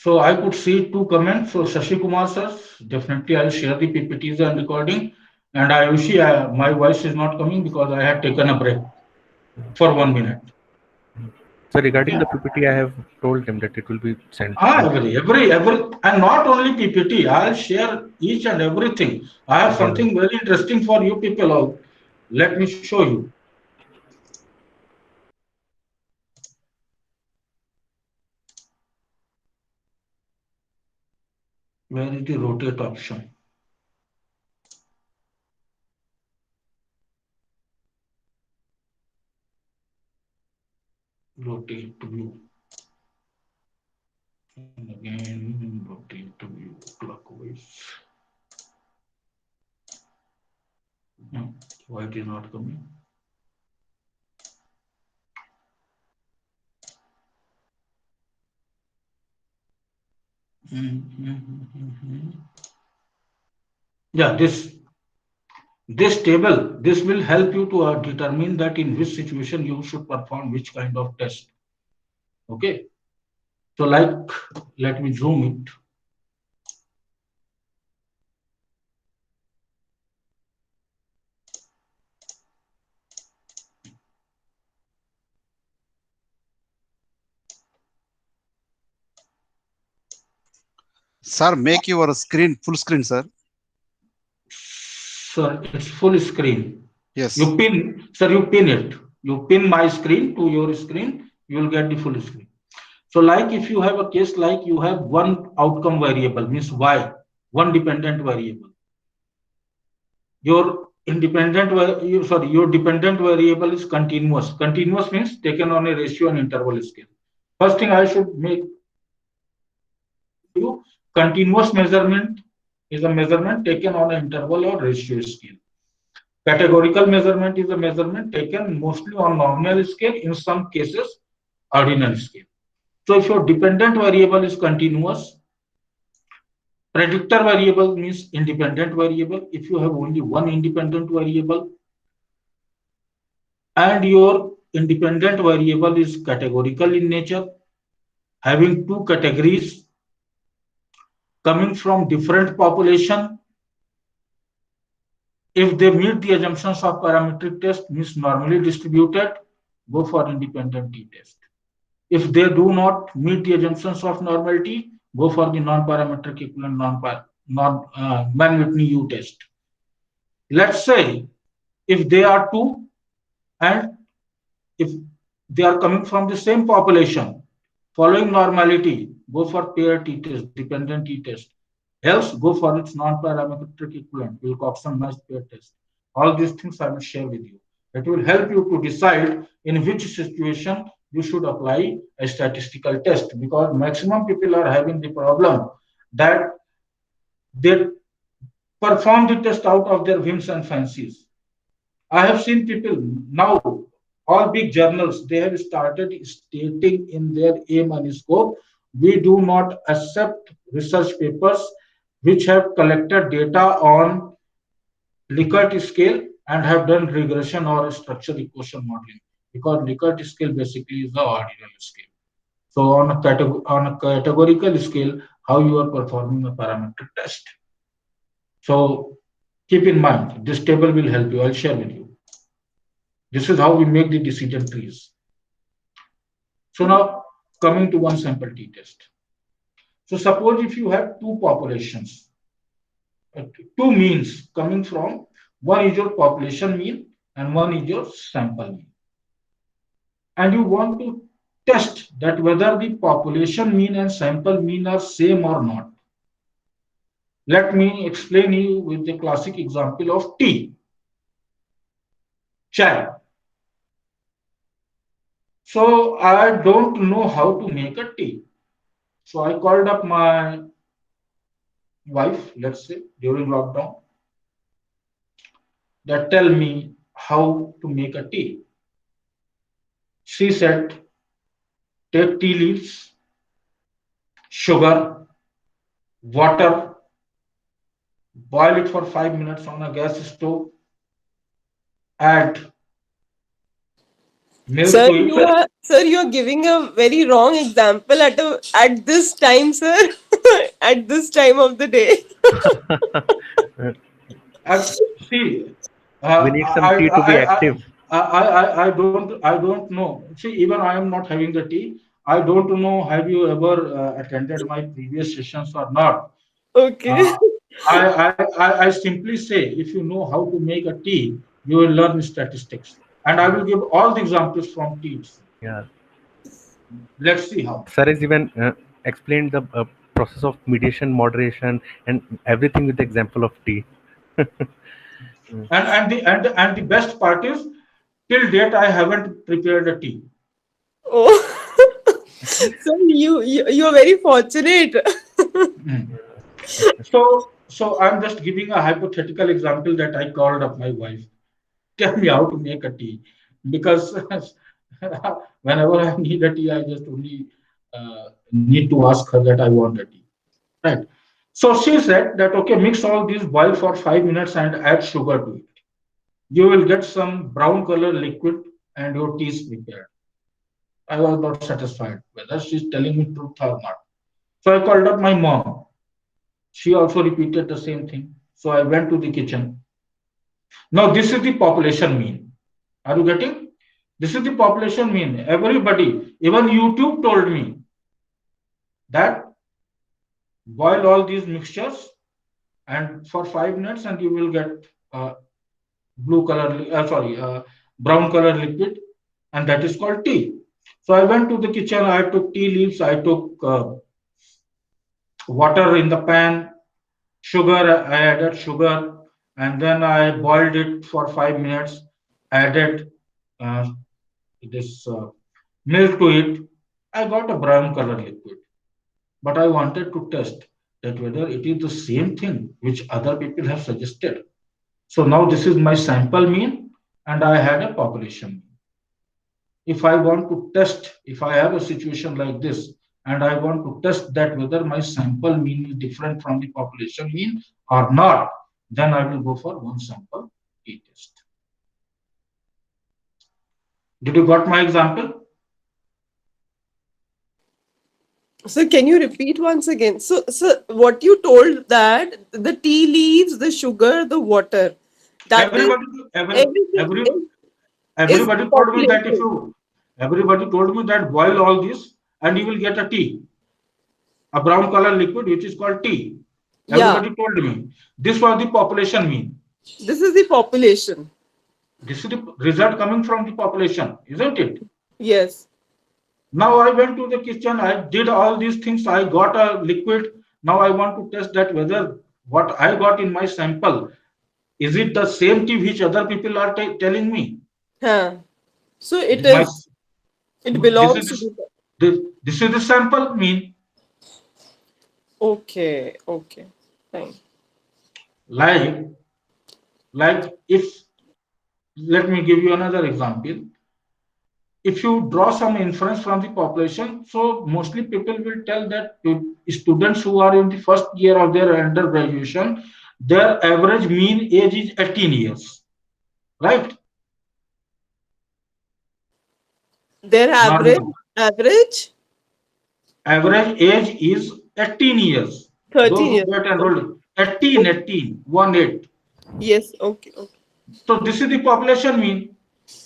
So I could see two comments. So Shashi Kumar sir, definitely I'll share the PPTs and recording. And Ayushi, my voice is not coming because I had taken a break for 1 minute. So regarding Yeah. the PPT, I have told them that it will be sent. Every, and not only PPT, I'll share each and everything. I have something very interesting for you people out. Let me show you. Where is the rotate option? Rotate to view. And again, rotate to view clockwise. No, why it is not coming? Yeah, this table, this will help you to determine that in which situation you should perform which kind of test. Okay. So like, let me zoom it. Sir, make your screen full screen, sir. Sir, it's full screen. Yes. You pin, sir, you pin it. You pin my screen to your screen, you will get the full screen. So like if you have a case like you have one outcome variable, means y, one dependent variable. Your your dependent variable is continuous. Continuous means taken on a ratio and interval scale. First thing I should make you, continuous measurement is a measurement taken on an interval or ratio scale. Categorical measurement is a measurement taken mostly on nominal scale, in some cases ordinal scale. So if your dependent variable is continuous, predictor variable means independent variable. If you have only one independent variable and your independent variable is categorical in nature, having two categories coming from different population, if they meet the assumptions of parametric test, means normally distributed, go for independent t-test. If they do not meet the assumptions of normality, go for the non-parametric equivalent Mann-Whitney U test. Let's say if they are two and if they are coming from the same population, following normality, go for pair t-test, dependent t-test. Else, go for its non-parametric equivalent, Wilcoxon matched pair test. All these things I will share with you. It will help you to decide in which situation you should apply a statistical test, because maximum people are having the problem that they perform the test out of their whims and fancies. I have seen people now, all big journals, they have started stating in their aim and scope, we do not accept research papers which have collected data on Likert scale and have done regression or structure equation modeling, because Likert scale basically is the ordinal scale. So on a categorical scale, how you are performing a parametric test. So keep in mind, this table will help you. I'll share with you. This is how we make the decision trees. So now coming to one sample t-test. So suppose if you have two populations, two means coming from, one is your population mean and one is your sample mean. And you want to test that whether the population mean and sample mean are same or not. Let me explain you with the classic example of tea, chai. So I don't know how to make a tea. So I called up my wife, let's say, during lockdown, that tell me how to make a tea. She said, take tea leaves, sugar, water, boil it for 5 minutes on a gas stove, add milk Sir, to it. you are giving a very wrong example at this time, sir. At this time of the day. See, We need some tea to be active. I don't know. See, even I am not having the tea. I don't know. Have you ever attended my previous sessions or not? Okay. I simply say, if you know how to make a tea, you will learn statistics, and I will give all the examples from teas. Yeah. Let's see how. Sir has even explained the process of mediation, moderation, and everything with the example of tea. And the best part is, till date I haven't prepared a tea. Oh, so you are very fortunate. So I'm just giving a hypothetical example that I called up my wife. Tell me how to make a tea, because whenever I need a tea, I just only need to ask her that I want a tea. Right. So she said that, okay, mix all these, boil for 5 minutes and add sugar to it. You will get some brown color liquid and your tea is prepared. I was not satisfied whether she's telling me truth or not. So I called up my mom. She also repeated the same thing. So I went to the kitchen. Now this is the population mean. Are you getting? This is the population mean. Everybody, even YouTube told me that boil all these mixtures and for 5 minutes and you will get blue color, brown color liquid, and that is called tea. So I went to the kitchen. I took tea leaves. I took water in the pan, sugar. I added sugar, and then I boiled it for 5 minutes. Added uh, this milk to it. I got a brown color liquid, but I wanted to test that whether it is the same thing which other people have suggested. So now this is my sample mean, and I had a population mean. If I want to test, if I have a situation like this, and I want to test that whether my sample mean is different from the population mean or not, then I will go for one sample t-test. Did you got my example? So can you repeat once again? So what you told, that the tea leaves, the sugar, the water, that Everybody, everything everybody told me that if population. you, everybody told me that boil all this and you will get a tea, a brown color liquid which is called tea. Yeah, Everybody told me this was the population mean. this is the population. This is the result coming from the population, isn't it? Yes. Now I went to the kitchen, I did all these things, I got a liquid. Now I want to test that whether what I got in my sample, is it the same tea which other people are telling me? Huh. So it My, is. It belongs to the. this is the sample mean. Okay. Okay. Fine. Like if, let me give you another example. If you draw some inference from the population, so mostly people will tell that students who are in the first year of their undergraduation, their average mean age is 18 years, right? Their average age is 18 years. 13 Those who years. get enrolled, 18, 18. Yes. Okay. Okay. So this is the population mean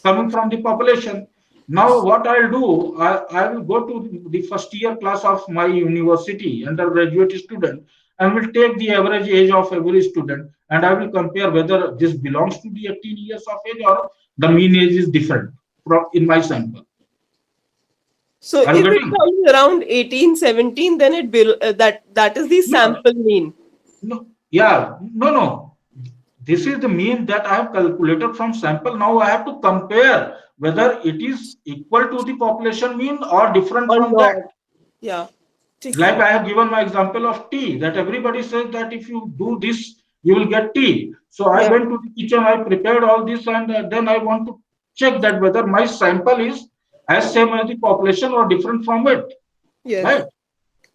coming from the population. Now what I'll do, I will go to the first year class of my university, undergraduate student, and will take the average age of every student, and I will compare whether this belongs to the 18 years of age or the mean age is different from in my sample. So Are you if it getting? comes around 18, 17, then it that is the sample mean. No, yeah, no. This is the mean that I have calculated from sample. Now I have to compare whether it is equal to the population mean or different Or from not. that. Yeah. Like I have given my example of tea, that everybody says that if you do this, you will get tea. So I Yeah. went to the kitchen, I prepared all this, and then I want to check that whether my sample is as same as the population or different from it. Yes. Right?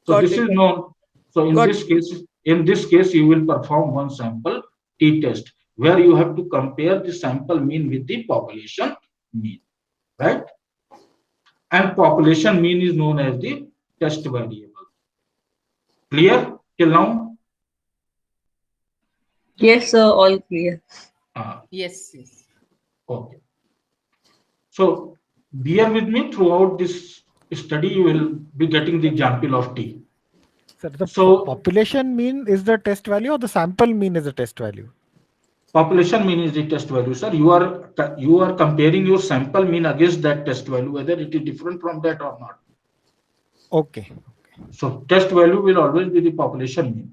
So Got this it. is known. So Got in this case, you will perform one sample t-test where you have to compare the sample mean with the population mean, right? And population mean is known as the test variable. Clear till now? Yes, sir, all clear. Yes. Okay. So bear with me throughout this study. You will be getting the example of T. So the So population mean is the test value or the sample mean is the test value? population mean is the test value, sir. You are comparing your sample mean against that test value, whether it is different from that or not. Okay. So test value will always be the population mean.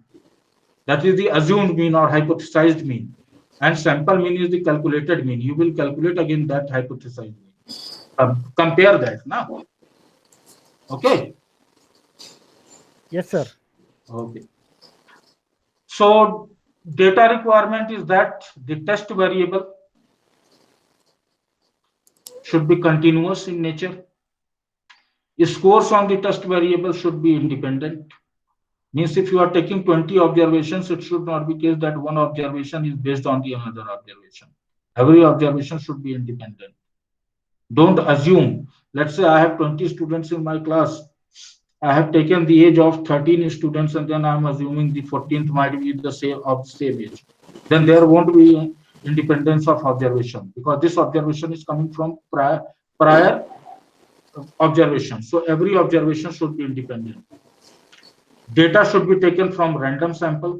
That is the assumed mean or hypothesized mean. And sample mean is the calculated mean. You will calculate again that hypothesized mean. Compare that now. Okay. Yes, sir. Okay. So data requirement is that the test variable should be continuous in nature. Scores on the test variable should be independent. Means if you are taking 20 observations, it should not be case that one observation is based on the another observation. Every observation should be independent. Don't assume. Let's say I have 20 students in my class. I have taken the age of 13 students, and then I'm assuming the 14th might be the same age. Then there won't be independence of observation, because this observation is coming from prior observation. So every observation should be independent. Data should be taken from random sample.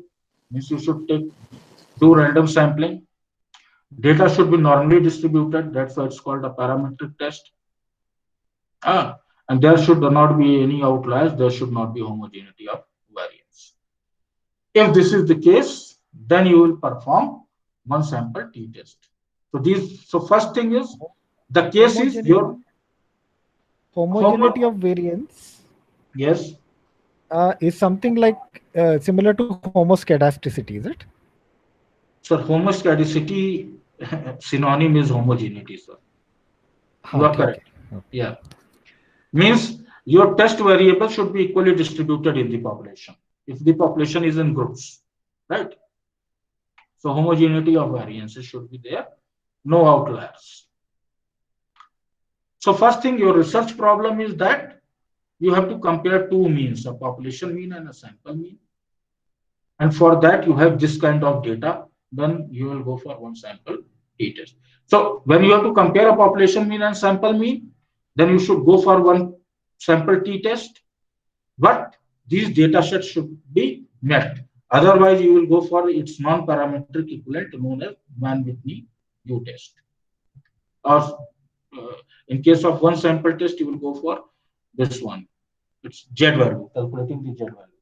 Means you should do random sampling. Data should be normally distributed. That's why it's called a parametric test. And there should not be any outliers. There should not be homogeneity of variance. If this is the case, then you will perform one sample t-test. So first thing is, the case is your homogeneity of variance. Yes. Is something like similar to homoscedasticity, is it? So homoscedasticity synonym is homogeneity, sir. You are correct. Okay. Yeah. Means your test variable should be equally distributed in the population. If the population is in groups, right? So homogeneity of variances should be there, no outliers. So first thing, your research problem is that you have to compare two means, a population mean and a sample mean. And for that, you have this kind of data, then you will go for one sample t-test. So when you have to compare a population mean and sample mean, then you should go for one sample t-test, but these data sets should be met. Otherwise, you will go for its non-parametric equivalent known as Mann-Whitney U-test. Or in case of one sample test, you will go for this one. It's Z value, calculating the Z value.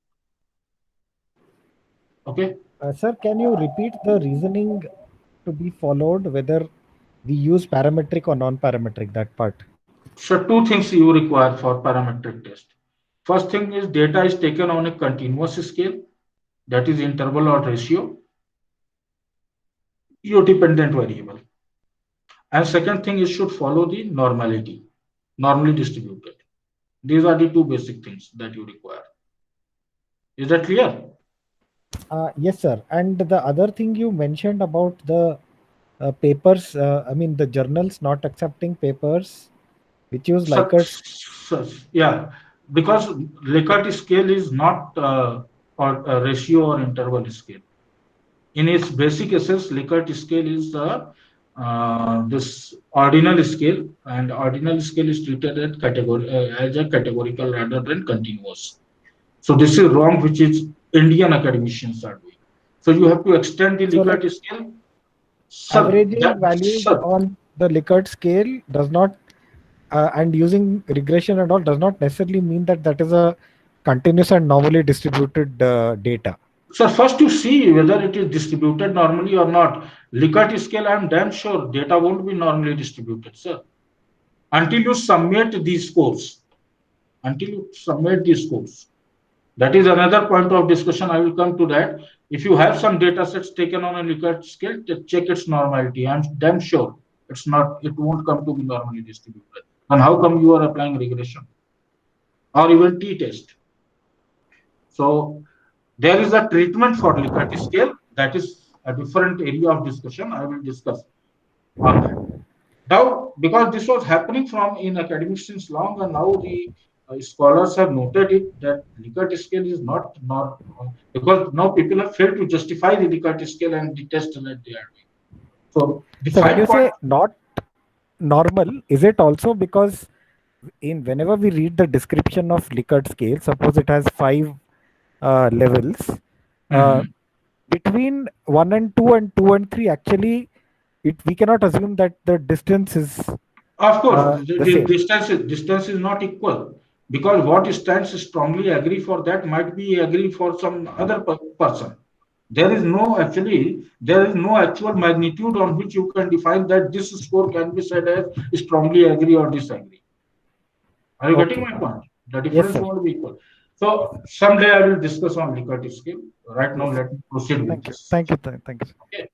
Okay. Sir, can you repeat the reasoning to be followed, whether we use parametric or non-parametric, that part? So two things you require for parametric test. First thing is data is taken on a continuous scale, that is interval or ratio, your dependent variable. And second thing is should follow the normality, normally distributed. These are the two basic things that you require. Is that clear? Yes, sir. And the other thing you mentioned about the papers, I mean the journals not accepting papers which use Likert. Yeah, because Likert scale is not or a ratio or interval scale. In its basic essence, Likert scale is this ordinal scale, and ordinal scale is treated as a categorical rather than continuous. So this is wrong, which is Indian academicians are doing. So you have to extend the Likert scale. Averaging values on the Likert scale does not, and using regression and all does not necessarily mean that that is a continuous and normally distributed data. So first you see whether it is distributed normally or not. Likert scale, I am damn sure data won't be normally distributed, sir. Until you submit these scores. Until you submit these scores. That is another point of discussion. I will come to that. If you have some data sets taken on a Likert scale, check its normality. I'm damn sure it's not, it won't come to be normally distributed. And how come you are applying regression or even t-test? So there is a treatment for Likert scale. That is a different area of discussion. I will discuss on that. Now, because this was happening in academics since long, and now the scholars have noted it that Likert scale is not normal, because now people have failed to justify the Likert scale and the test that they are doing. So when you say not normal, is it also because whenever we read the description of Likert scale, suppose it has 5 levels, between 1 and 2 and 2 and 3, actually we cannot assume that the distance is of course the distance is not equal, because what stands strongly agree for that might be agree for some other person. There is no actual magnitude on which you can define that this score can be said as strongly agree or disagree. Are you getting my point? The difference won't be equal. So someday I will discuss on Likert scale. Right now, let me proceed with this. Thank you. Okay.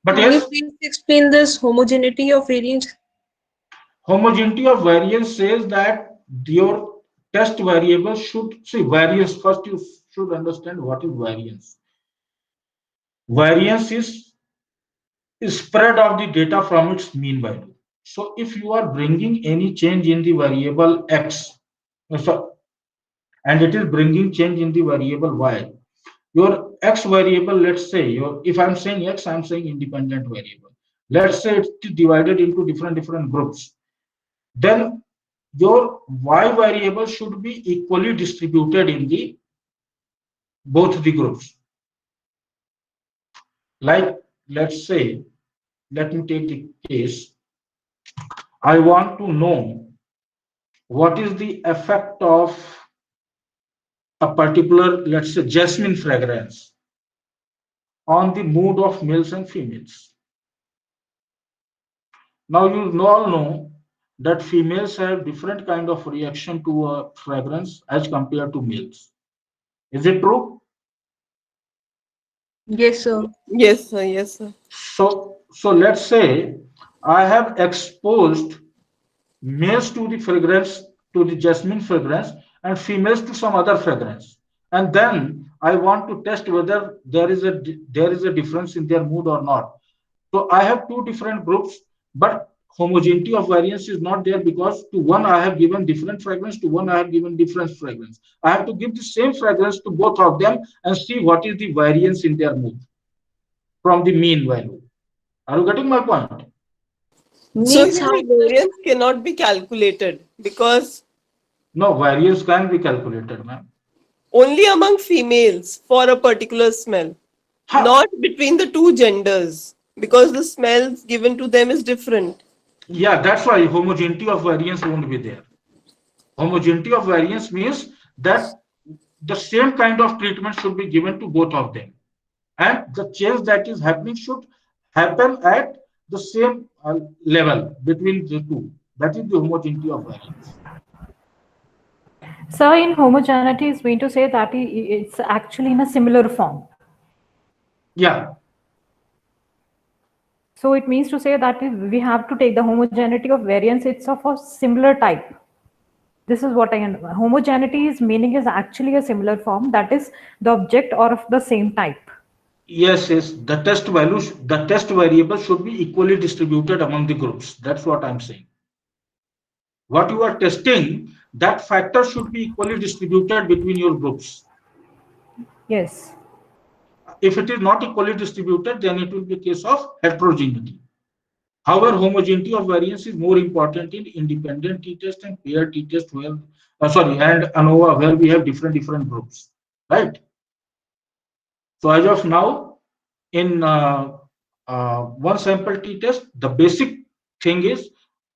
But can you please explain this homogeneity of variance? Homogeneity of variance says that your test variable should see variance. First, you should understand what is variance. Variance is spread of the data from its mean value. So if you are bringing any change in the variable x, and it is bringing change in the variable y, your x variable, let's say, if I'm saying x, I'm saying independent variable. Let's say it's divided into different groups. Then your y variable should be equally distributed in the both the groups. Like, let's say, let me take the case. I want to know what is the effect of a particular, let's say, jasmine fragrance on the mood of males and females. Now you all know that females have different kind of reaction to a fragrance as compared to males. Is it true? Yes, sir. Yes, sir. Yes, sir. So let's say I have exposed males to the fragrance, to the jasmine fragrance, and females to some other fragrance, and then I want to test whether there is a difference in their mood or not. So I have two different groups, but homogeneity of variance is not there, because to one I have given different fragrance, to one I have given different fragrance. I have to give the same fragrance to both of them and see what is the variance in their mood from the mean value. Are you getting my point? So here variance cannot be calculated because No, variance can be calculated, ma'am. only among females for a particular smell, not between the two genders, because the smells given to them is different. Yeah, that's why homogeneity of variance won't be there. Homogeneity of variance means that the same kind of treatment should be given to both of them, and the change that is happening should happen at the same level between the two. That is the homogeneity of variance. So in homogeneity is going to say that it's actually in a similar form. Yeah. So it means to say that we have to take the homogeneity of variance, it's of a similar type. This is what I understand. Homogeneity is meaning is actually a similar form, that is the object or of the same type. Yes, the test values, the test variable should be equally distributed among the groups. That's what I'm saying. What you are testing, that factor should be equally distributed between your groups. Yes. If it is not equally distributed, then it will be a case of heterogeneity. However, homogeneity of variance is more important in independent t-test and paired t-test, where and ANOVA, where we have different groups, right? So as of now, in one sample t-test, the basic thing is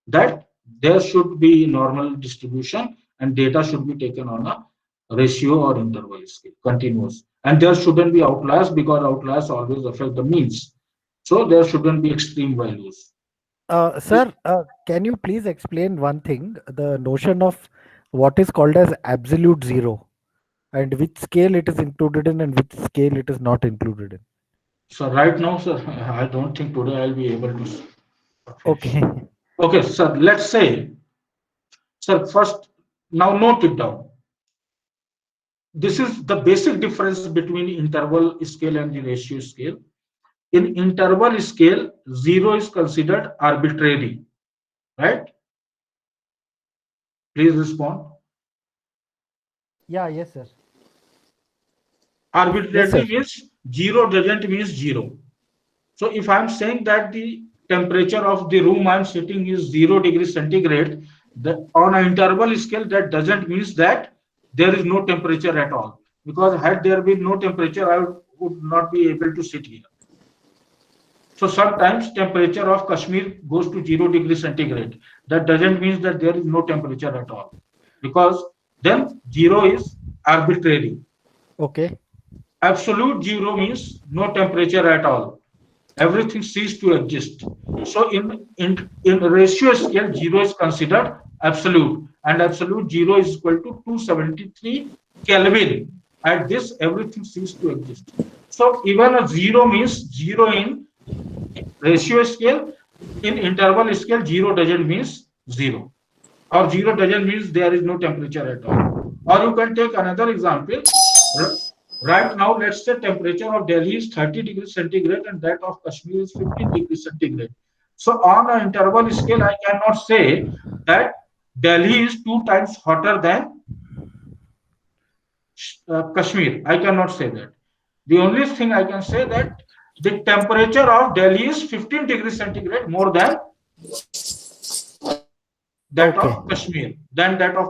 that there should be normal distribution and data should be taken on a ratio or interval scale, continuous. And there shouldn't be outliers, because outliers always affect the means. So there shouldn't be extreme values. Sir, can you please explain one thing, the notion of what is called as absolute zero, and which scale it is included in and which scale it is not included in? So right now, sir, I don't think today I'll be able to. Okay. Okay, sir, let's say, sir, first, now note it down. This is the basic difference between interval scale and the ratio scale. In interval scale, zero is considered arbitrary, right? Please respond. Yeah, yes, sir. Arbitrary means zero doesn't mean zero. So if I'm saying that the temperature of the room I'm sitting is 0 degrees centigrade, on an interval scale, that doesn't mean that there is no temperature at all. Because had there been no temperature, I would not be able to sit here. So sometimes temperature of Kashmir goes to 0 degrees centigrade. That doesn't mean that there is no temperature at all, because then zero is arbitrary. Okay. Absolute zero means no temperature at all. Everything ceases to exist. So in ratio scale, zero is considered absolute, and absolute zero is equal to 273 Kelvin. At this, everything ceases to exist. So even a zero means zero in ratio scale. In interval scale, zero doesn't mean zero, or zero doesn't mean there is no temperature at all. Or you can take another example. Right now, let's say temperature of Delhi is 30 degrees centigrade and that of Kashmir is 15 degrees centigrade. So on an interval scale, I cannot say that Delhi is 2 times hotter than Kashmir. I cannot say that. The only thing I can say that the temperature of Delhi is 15 degrees centigrade more than that Okay. of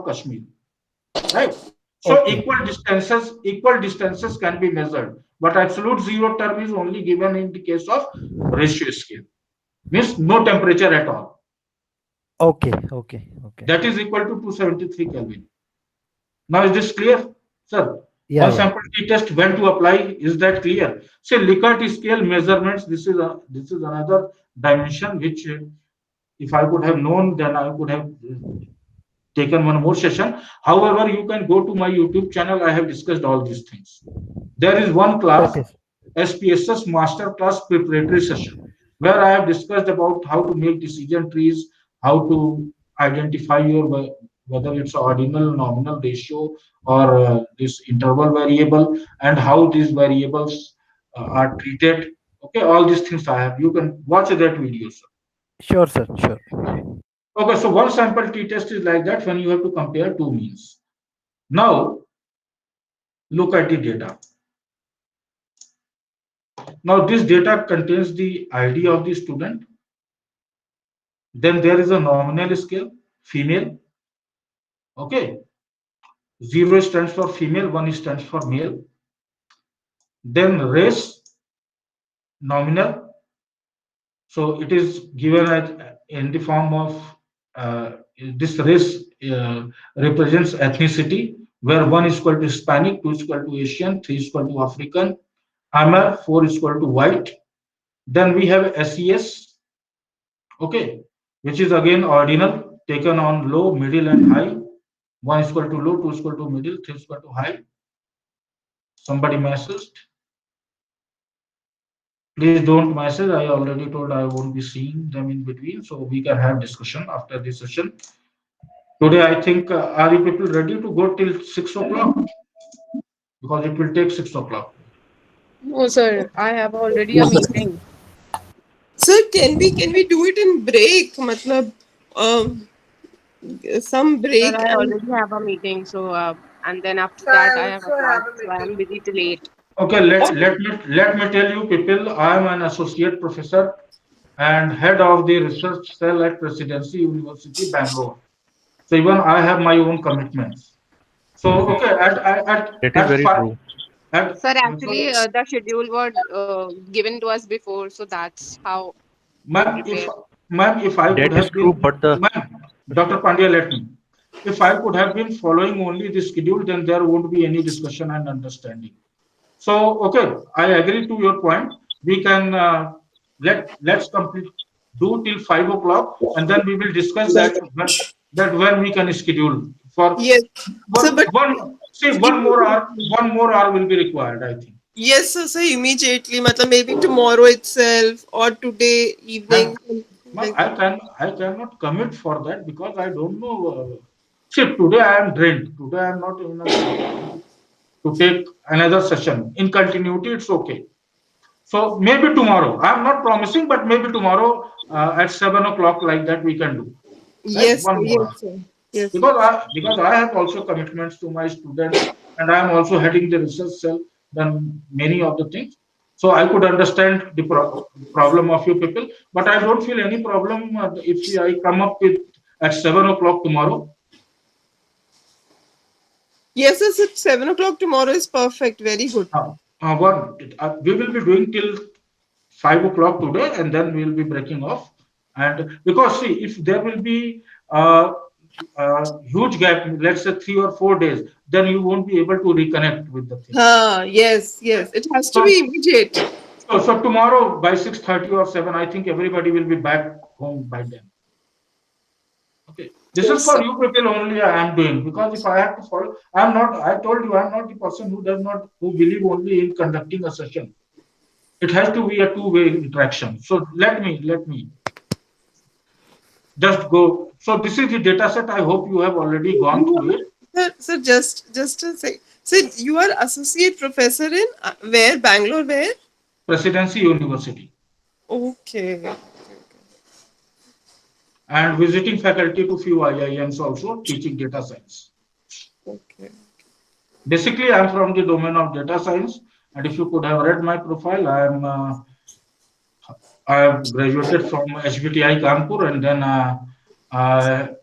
Kashmir, right? So Okay. equal distances can be measured, but absolute zero term is only given in the case of ratio scale. Means no temperature at all. Okay. Okay. Okay. That is equal to 273 Kelvin. Now is this clear, sir? Yeah. One Yeah. sample t-test when to apply, is that clear? Say Likert scale measurements, this is another dimension which if I could have known, then I could have taken one more session. However, you can go to my YouTube channel. I have discussed all these things. There is one class, Okay. SPSS Master Class Preparatory Session, where I have discussed about how to make decision trees, how to identify your whether it's ordinal, nominal ratio, or this interval variable, and how these variables are treated. Okay, all these things I have. You can watch that video, sir. Sure, sir. Sure. Okay, so one sample t-test is like that when you have to compare two means. Now, look at the data. Now, this data contains the ID of the student. Then there is a nominal scale, female. Okay. 0 stands for female, 1 stands for male. Then race, nominal. So it is given as in the form of this race represents ethnicity, where 1 is equal to Hispanic, 2 is equal to Asian, 3 is equal to African, AMER, 4 is equal to white. Then we have SES, okay, which is again ordinal, taken on low, middle, and high. 1 is equal to low, 2 is equal to middle, 3 is equal to high. Somebody messaged. Please don't message. I already told I won't be seeing them in between, so we can have discussion after this session. Today, I think, are you people ready to go till 6 o'clock? Because it will take 6 o'clock. No, sir. I have already a meeting. Sir, can we do it in break? Matlab, some break. Sir, I already have a meeting. So, and then after that, I have a class. So I am busy till 8. Okay, let me tell you people, I am an associate professor and head of the research cell at Presidency University, Bangalore. So even I have my own commitments. So okay, That is very true. Sir, actually, the schedule was given to us before, so that's how. Ma'am, if I That could is have true, been, but the ma'am, Dr. Pandya, let me. If I could have been following only the schedule, then there won't be any discussion and understanding. So, okay, I agree to your point. We can let's complete do till 5 o'clock, and then we will discuss that when we can schedule for Yes. So, but one more hour will be required, I think. yes, sir, so immediately, matlab maybe tomorrow itself or today evening. I cannot commit for that because I don't know. See, today I am drained. Today I am not in a to take another session in continuity. It's okay. So maybe tomorrow. I am not promising, but maybe tomorrow at 7 o'clock, like that, we can do. Right? Yes, One more hour. sir. Yes. Because I have also commitments to my students, and I am also heading the research cell. Then many of the things. So I could understand the problem of you people, but I don't feel any problem if I come up with at 7 o'clock tomorrow. Yes, sir, 7 o'clock tomorrow is perfect. Very good. We will be doing till 5 o'clock today, and then we will be breaking off. And because see, if there will be a huge gap, let's say 3 or 4 days, then you won't be able to reconnect with the thing. Yes. It has to be immediate. So tomorrow by 6:30 or 7, I think everybody will be back home by then. Okay. This is for you people only I am doing, because if I have to follow, I told you, I'm not the person who believe only in conducting a session. It has to be a two-way interaction. So let me just go. So this is the data set. I hope you have already gone through it. Sir, just a sec. Sir, you are associate professor in where? Bangalore, where? Presidency University. Okay. And visiting faculty to few IIMs also teaching data science. Okay. Basically, I'm from the domain of data science, and if you could have read my profile, I have graduated from HBTI Kanpur, and then I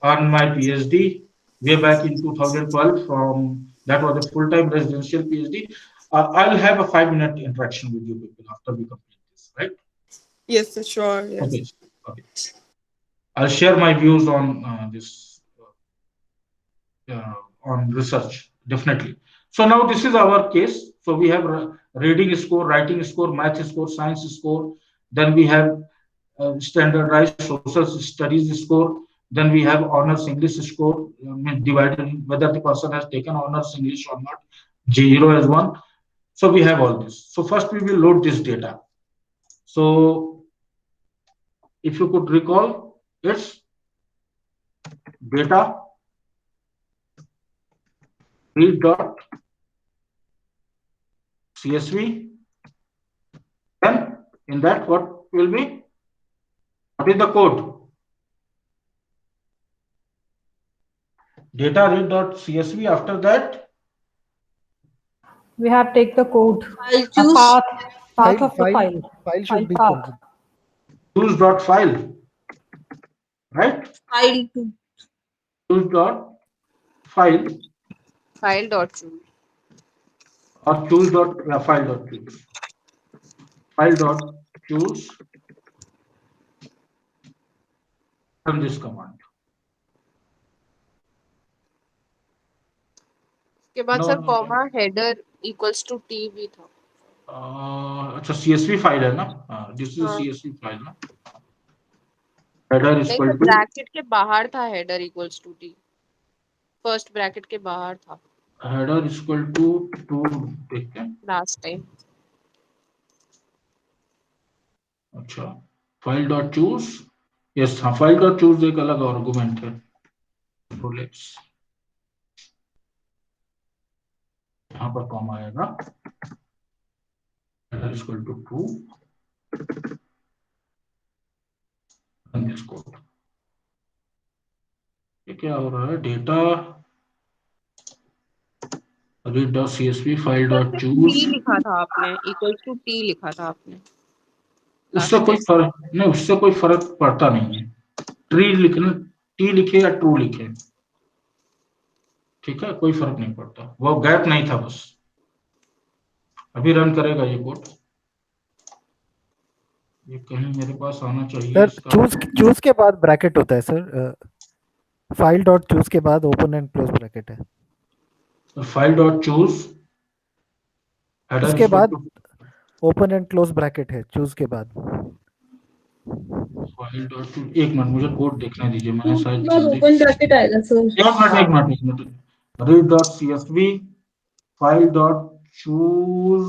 earned my PhD way back in 2012. From that was a full-time residential PhD. I'll have a 5-minute interaction with you people after we complete this, right? Yes, sir, sure. Yes. Okay. Okay. I'll share my views on this on research, definitely. So now this is our case. So we have reading score, writing score, math score, science score. Then we have standardized social studies score. Then we have honors English score, divided whether the person has taken honors English or not. 0 as 1. So we have all this. So first we will load this data. So if you could recall, it's data read dot CSV. Then in that, what will be? What is the code? Data read dot CSV. After that, We have take the code, I'll a choose path of the file. File should be path. coded. choose dot file, right? file to Choose dot file File dot choose. or choose dot file dot choose. File dot choose. Run this command. के बाद No, sir no, comma header equals to T भी था. अच्छा CSV file है ना? This is हाँ. CSV file ना? Header नहीं इक्वल तो टू ब्रैकेट के बाहर था header equals to T. First bracket के बाहर था हेडर इक्वल टू देखते हैं. Last time. अच्छा फाइल डॉट चूज. यस हाँ, फाइल डॉट चूज एक अलग आर्गुमेंट है. तो लेट्स यहाँ पर कॉमा आएगा. Header equal to true. ये क्या हो रहा है? Data read dot CSV file dot choose. T लिखा था आपने, इक्वल्स टू टी लिखा था आपने. उससे कोई फर्क नहीं, उससे कोई फर्क पड़ता नहीं है. ट्री लिखना, टी लिखे या ट्रू लिखे, ठीक है, कोई फर्क नहीं पड़ता. वो गैप नहीं था बस. अभी रन करेगा ये कोड. ये कहीं मेरे पास आना चाहिए. सर चूज के बाद ब्रैकेट होता है सर. फाइल डॉट चूज के बाद ओपन एंड क्लोज ब्रैकेट है. फाइल डॉट चूज उसके बाद ओपन एंड क्लोज ब्रैकेट है चूज के बाद. File dot choose. एक मिनट मुझे कोड देखने दीजिए. मैंने शायद ओपन ब्रैकेट आएगा सर. एक minute. Read dot CSV file dot choose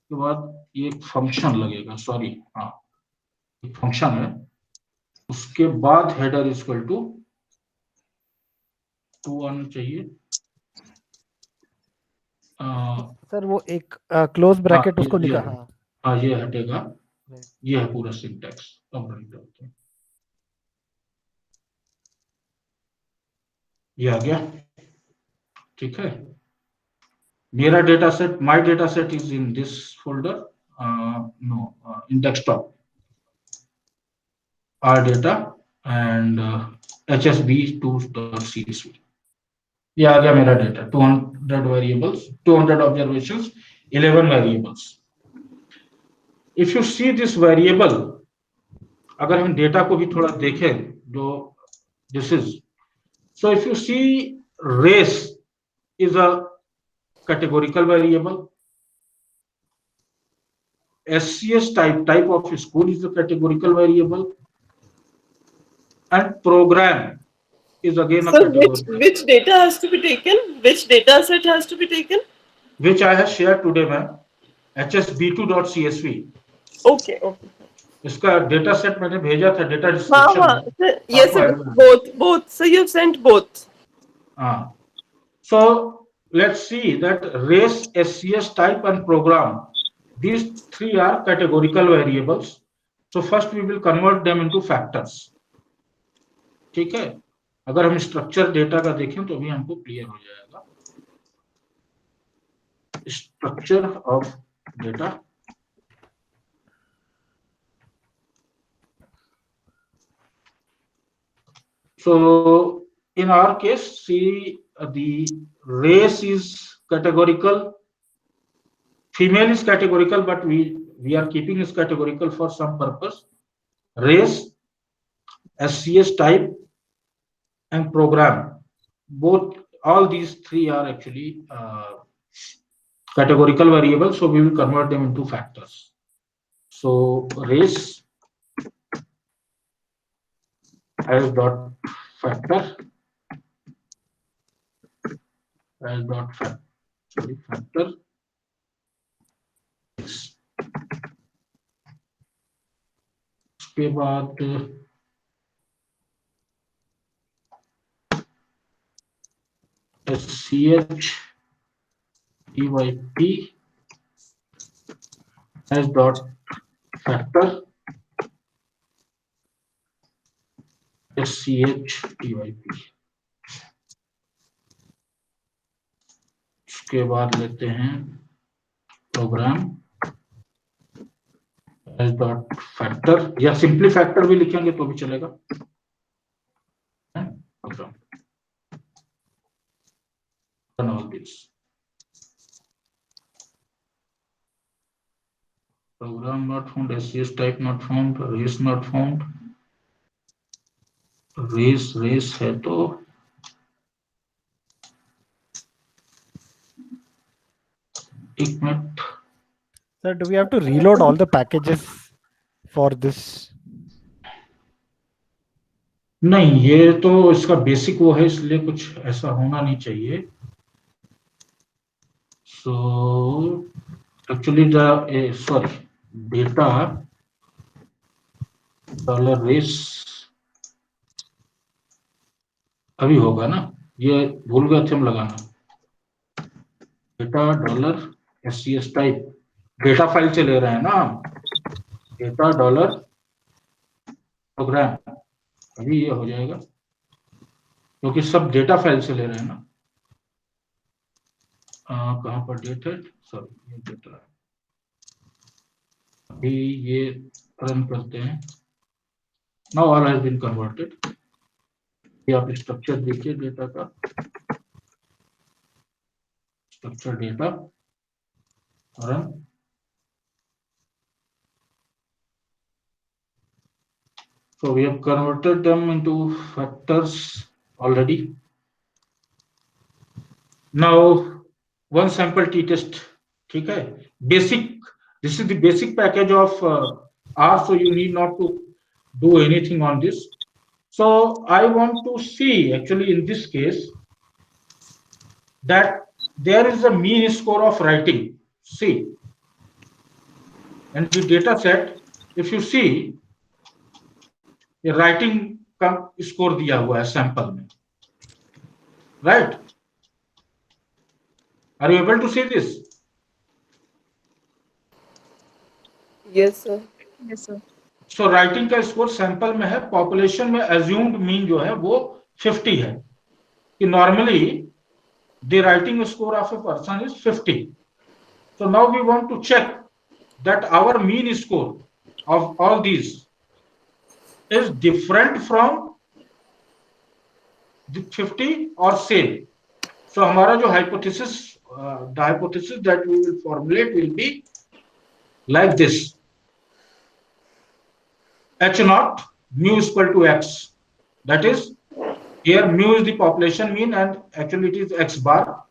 के बाद ये फंक्शन लगेगा. सॉरी, हाँ एक फंक्शन है. उसके बाद हेडर इक्वल टू आना चाहिए. सर वो एक क्लोज ब्रैकेट उसको निकाल. हाँ ये हटेगा. ये है पूरा सिंटैक्स. अब रन करते हैं. ये आ गया. ठीक है. मेरा data set, my data set is in this folder. No, in desktop. R data and hsv2.csv. ये आ गया मेरा data. 200 variables, 200 observations, 11 variables. If you see this variable, अगर हम डेटा को भी थोड़ा देखें, जो this is, so if you see race is a categorical variable. SCS type of school is a categorical variable, and program is again a categorical. Which data has to be taken? Which data set has to be taken? Which I have shared today, ma'am. hsv2.csv. Okay. इसका data set मैंने भेजा था. Data description. Yes sir, both. So you've sent both. So let's see that race, SCS type and program. These three are categorical variables. So first we will convert them into factors. ठीक है, अगर हम structure data का देखें तो अभी हमको clear हो जाएगा. Structure of data. So in our case, see the race is categorical, female is categorical, but we are keeping is categorical for some purpose. Race, SCS type, and program, both all these three are actually categorical variables, so we will convert them into factors. So race as dot factor, as dot factor. उसके बाद SCH EYP as dot factor, SCH EYP. उसके बाद लेते हैं program as dot factor, या simply factor भी लिखेंगे तो भी चलेगा. Program all this program not found, SCS type not found, race not found. Race है तो एक minute. Sir, do we have to reload all the packages for this? नहीं, ये तो इसका बेसिक वो है, इसलिए कुछ ऐसा होना नहीं चाहिए. So actually the sorry, data dollar race अभी होगा ना, ये भूल गए थे हम लगाना. Data dollar SCS type, data file से ले रहे हैं ना हम, डेटा डॉलर प्रोग्राम, अभी ये हो जाएगा क्योंकि सब डेटा फाइल से ले रहे हैं ना. कहाँ पर डेट है, सॉरी ये डेटा, अभी ये रन करते हैं. Now all has been converted. ये आप स्ट्रक्चर देखिए डेटा का, structure data run. So we have converted them into factors already. Now one sample t-test, ठीक है, basic, this is the basic package of R, so you need not to do anything on this. So I want to see actually in this case that there is a mean score of writing. See, and the data set, if you see, ये writing का score दिया हुआ है sample में, right? Are you able to see this? Yes sir, yes sir. So writing का score sample में है. Population में एज्यूम्ड मीन जो है वो 50 है, कि normally the writing score of a person is 50. So now we want to check that our mean score of all these is different from the 50 or same. So हमारा जो hypothesis, the hypothesis that we will formulate will be like this: H naught mu is equal to X. That is, here mu is the population mean and actually it is X bar.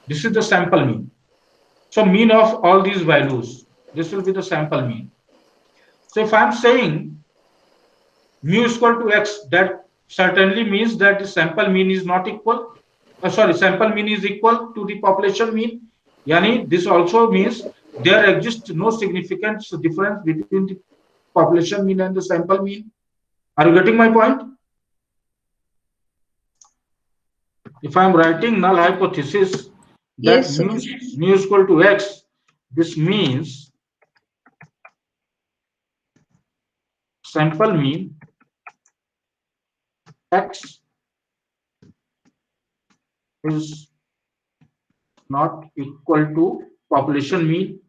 This is the sample mean. So mean of all these values, this will be the sample mean. So if I am saying mu is equal to X, that certainly means that the sample mean is not equal. Sample mean is equal to the population mean. Yani this also means there exists no significant difference between the population mean and the sample mean. Are you getting my point? If I am writing null hypothesis that Yes, sir. mu is equal to x, this means sample mean x is not equal to population mean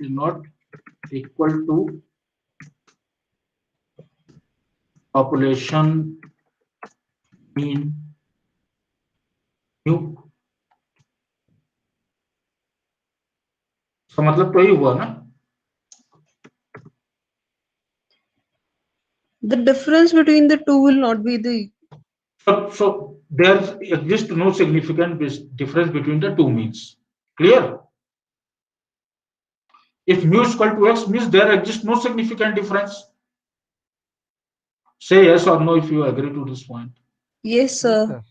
is not equal to population mean mu. इसका मतलब तो यही हुआ ना. The difference between the two will not be the. So there exists no significant difference between the two means. Clear? If mu is equal to x means there exists no significant difference. Say yes or no if you agree to this point. Yes, sir.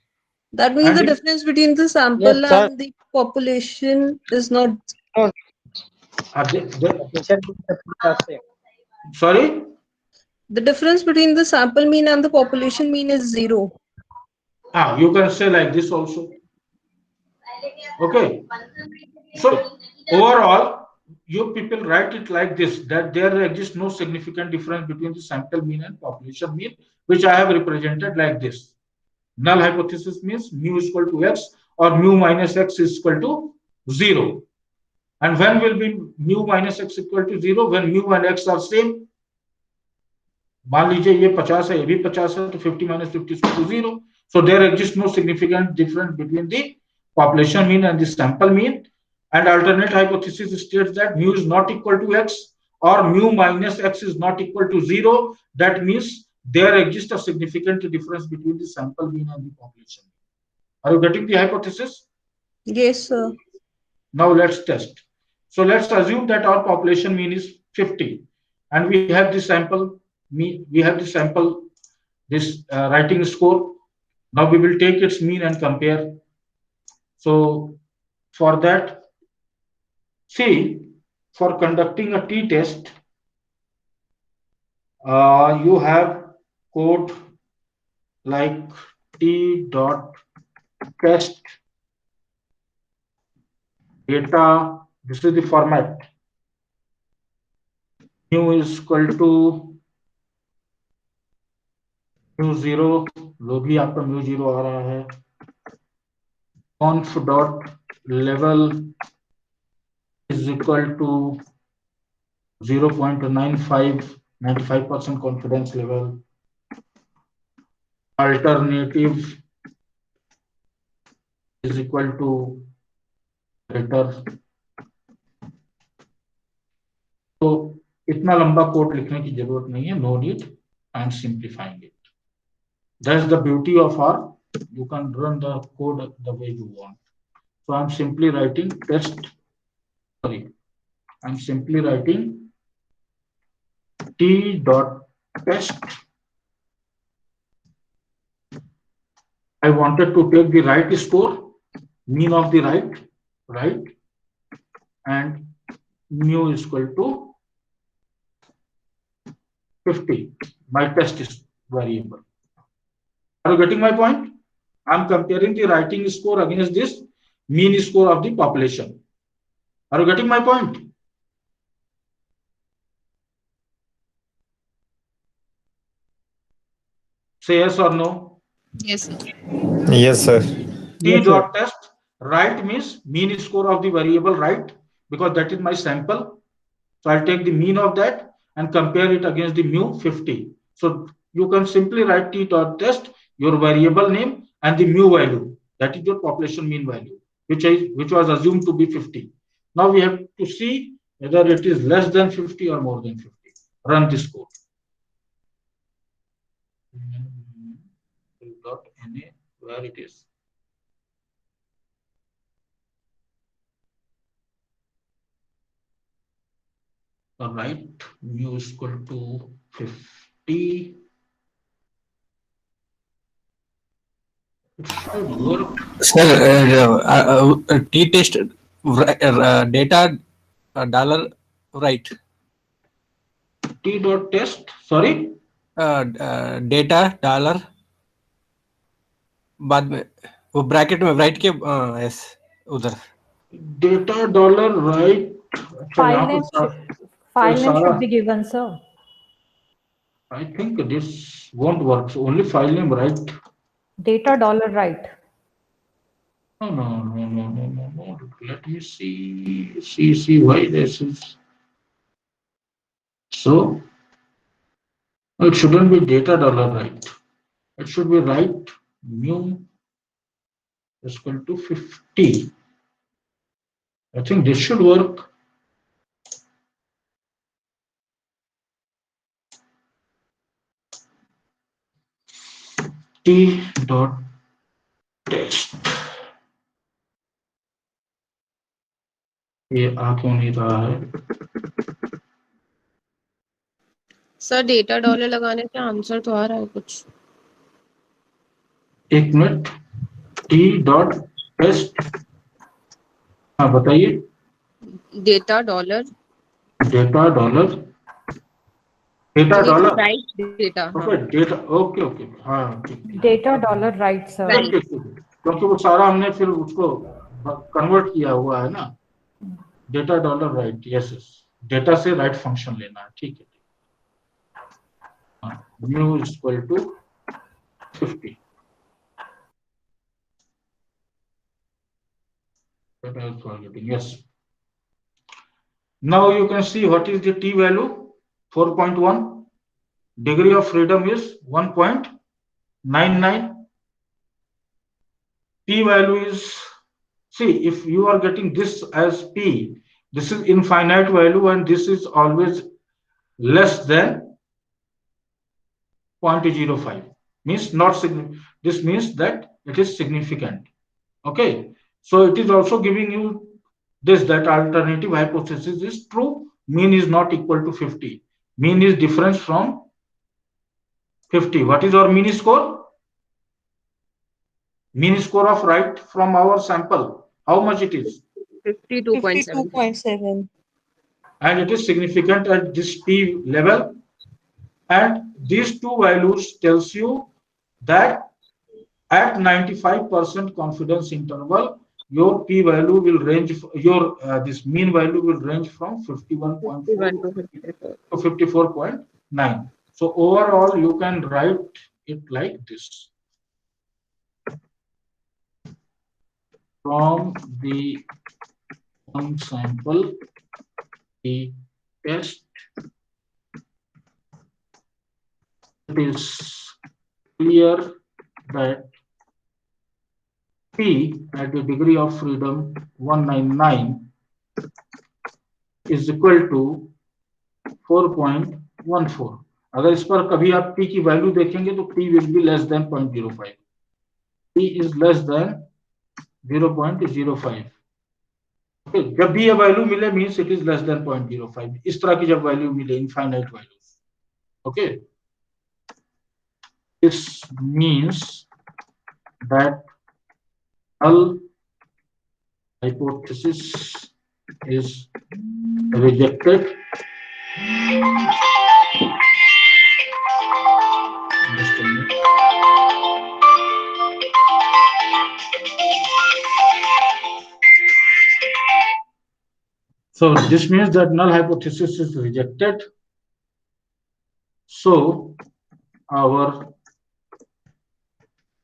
That means And the if- difference between the sample Yes, sir. and the population is not. Sorry? The difference between the sample mean and the population mean is 0. You can say like this also. Okay. So overall, you people write it like this, that there exists no significant difference between the sample mean and population mean, which I have represented like this. Null hypothesis means mu is equal to x or mu minus x is equal to 0. And when will be mu minus x equal to 0? When mu and x are same. मान लीजिए ये 50 है, ये भी 50 है, तो 50 minus 50 is equal to 0. So there exists no significant difference between the population mean and the sample mean. And alternate hypothesis states that mu is not equal to x or mu minus x is not equal to 0. That means there exists a significant difference between the sample mean and the population mean. Are you getting the hypothesis? Yes, sir. Now let's test. So let's assume that our population mean is 50 and we have the sample mean, this writing score. Now we will take its mean and compare. So for that, see, for conducting a t-test, you have code like t.test data. This is the format. Mu is equal to mu 0. लो भी आपका mu 0 आ रहा है. Conf dot level is equal to 0.95, 95% confidence level. Alternative is equal to greater. तो इतना लंबा code लिखने की जरूरत नहीं है. No need. I am simplifying it. That's the beauty of R. You can run the code the way you want. So I'm simply writing test. Sorry, I'm simply writing t.test. I wanted to take the right score, mean of the right, and mu is equal to 50. My test is variable. Are you getting my point? I'm comparing the writing score against this mean score of the population. Are you getting my point? Say yes or no. Yes, sir. Yes, sir. T.test, right means mean score of the variable right, because that is my sample. So I'll take the mean of that and compare it against the mu 50. So you can simply write t.test, your variable name and the mu value. That is your population mean value, which was assumed to be 50. Now we have to see whether it is less than 50 or more than 50. Run this code. .na, where it is. All right, mu is equal to 50. It should work. Sir, t-test data dollar right. T.test, sorry? Data dollar बाद में वो bracket में right के yes उधर data dollar right. अच्छा यहाँ File पर name, file name should be given, sir. I think this won't work. So only file name, right? Data dollar right. No. Let me see why this is. So it shouldn't be data dollar right. It should be right new is equal to 50. I think this should work. T dot test. ये आ क्यों नहीं रहा है? Sir data dollar लगाने से answer तो आ रहा है कुछ। एक मिनट। टी डॉट टेस्ट, हाँ बताइए। Data dollar right data. Okay data, okay हाँ Data dollar right, sir. क्योंकि वो सारा हमने फिर उसको कन्वर्ट किया हुआ है ना। Data dollar right, yes data से राइट फंक्शन लेना है, ठीक है। New is equal to 50। Yes. Now you can see what is the t value, 4.1. Degree of freedom is 1.99. P value is, see, if you are getting this as p, this is infinite value and this is always less than 0.05. Means not significant. This means that it is significant. Okay. So it is also giving you this, that alternative hypothesis is true. Mean is not equal to 50. Mean is difference from 50. What is our mean score? Mean score of right from our sample. How much it is? 52.7. And it is significant at this p level. And these two values tells you that at 95% confidence interval, your p value will range, your this mean value will range from 51.4 to 54.9. So overall you can write it like this: from the one sample the test, it is clear that P at the degree of freedom 199 is equal to 4.14. अगर इस पर कभी आप P की value देखेंगे तो P will be less than 0.05. P is less than 0.05. Okay, जब भी ये वैल्यू मिले means it is less than 0.05. इस तरह की जब वैल्यू मिले infinite values. Okay. This means that null hypothesis is rejected. Just a minute. So this means that null hypothesis is rejected. So our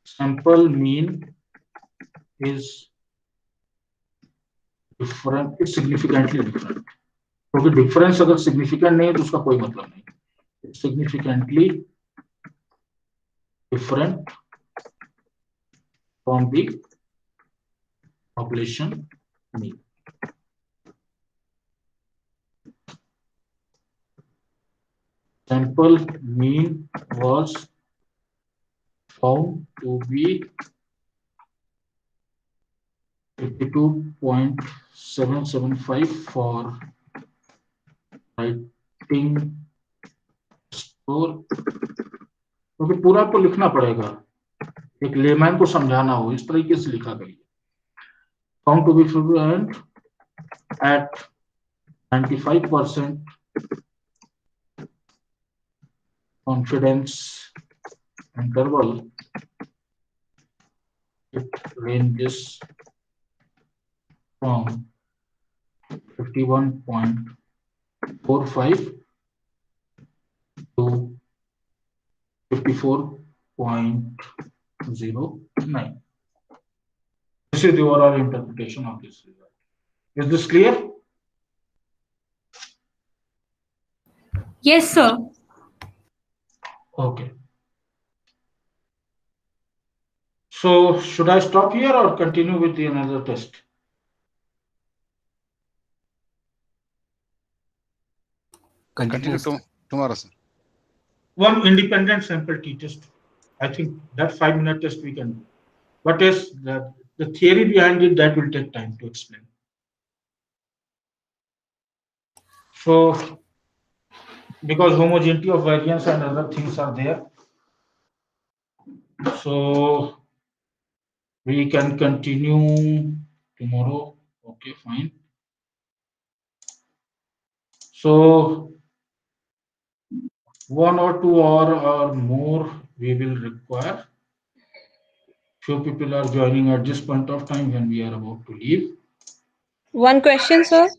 sample mean is different, it's significantly different. क्योंकि difference अगर significant नहीं है तो उसका कोई मतलब नहीं। Significantly different from the population mean. Sample mean was found to be 52.775 for writing score. क्योंकि पूरा आपको लिखना पड़ेगा, एक लेमैन को समझाना हो, इस तरीके से लिखा गया। Found to be frequent at 95% confidence interval it ranges from 51.45 to 54.09. This is the overall interpretation of this result. Is this clear? Yes, sir. Okay. So should I stop here or continue with the another test? Continue tomorrow, sir. One independent sample t-test. I think that 5-minute test we can do. But yes, the theory behind it, that will take time to explain. So, because homogeneity of variance and other things are there, so we can continue tomorrow. Okay, fine. So 1 or 2 hours or more we will require. Few people are joining at this point of time when we are about to leave. One question, sir.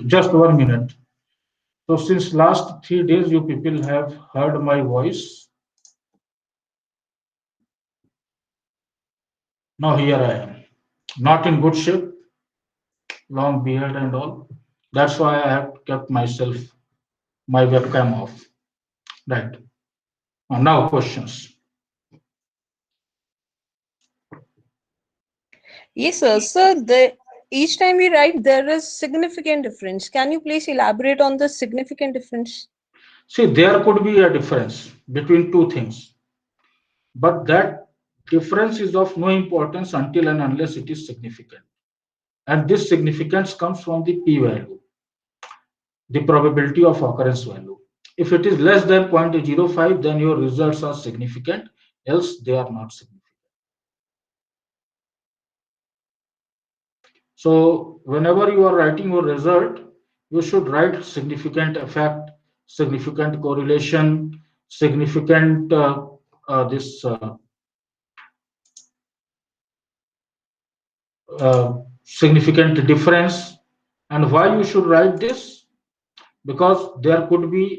Just 1 minute. So since last 3 days you people have heard my voice. Now here I am. Not in good shape, long beard and all. That's why I have kept my webcam off. Right. Now questions. Yes, sir. Sir, each time we write, there is significant difference. Can you please elaborate on the significant difference? See, there could be a difference between two things, but that difference is of no importance until and unless it is significant. And this significance comes from the p-value, the probability of occurrence value. If it is less than 0.05, then your results are significant, else they are not significant. So whenever you are writing your result, you should write significant effect, significant correlation, significant significant difference. And why you should write this? Because there could be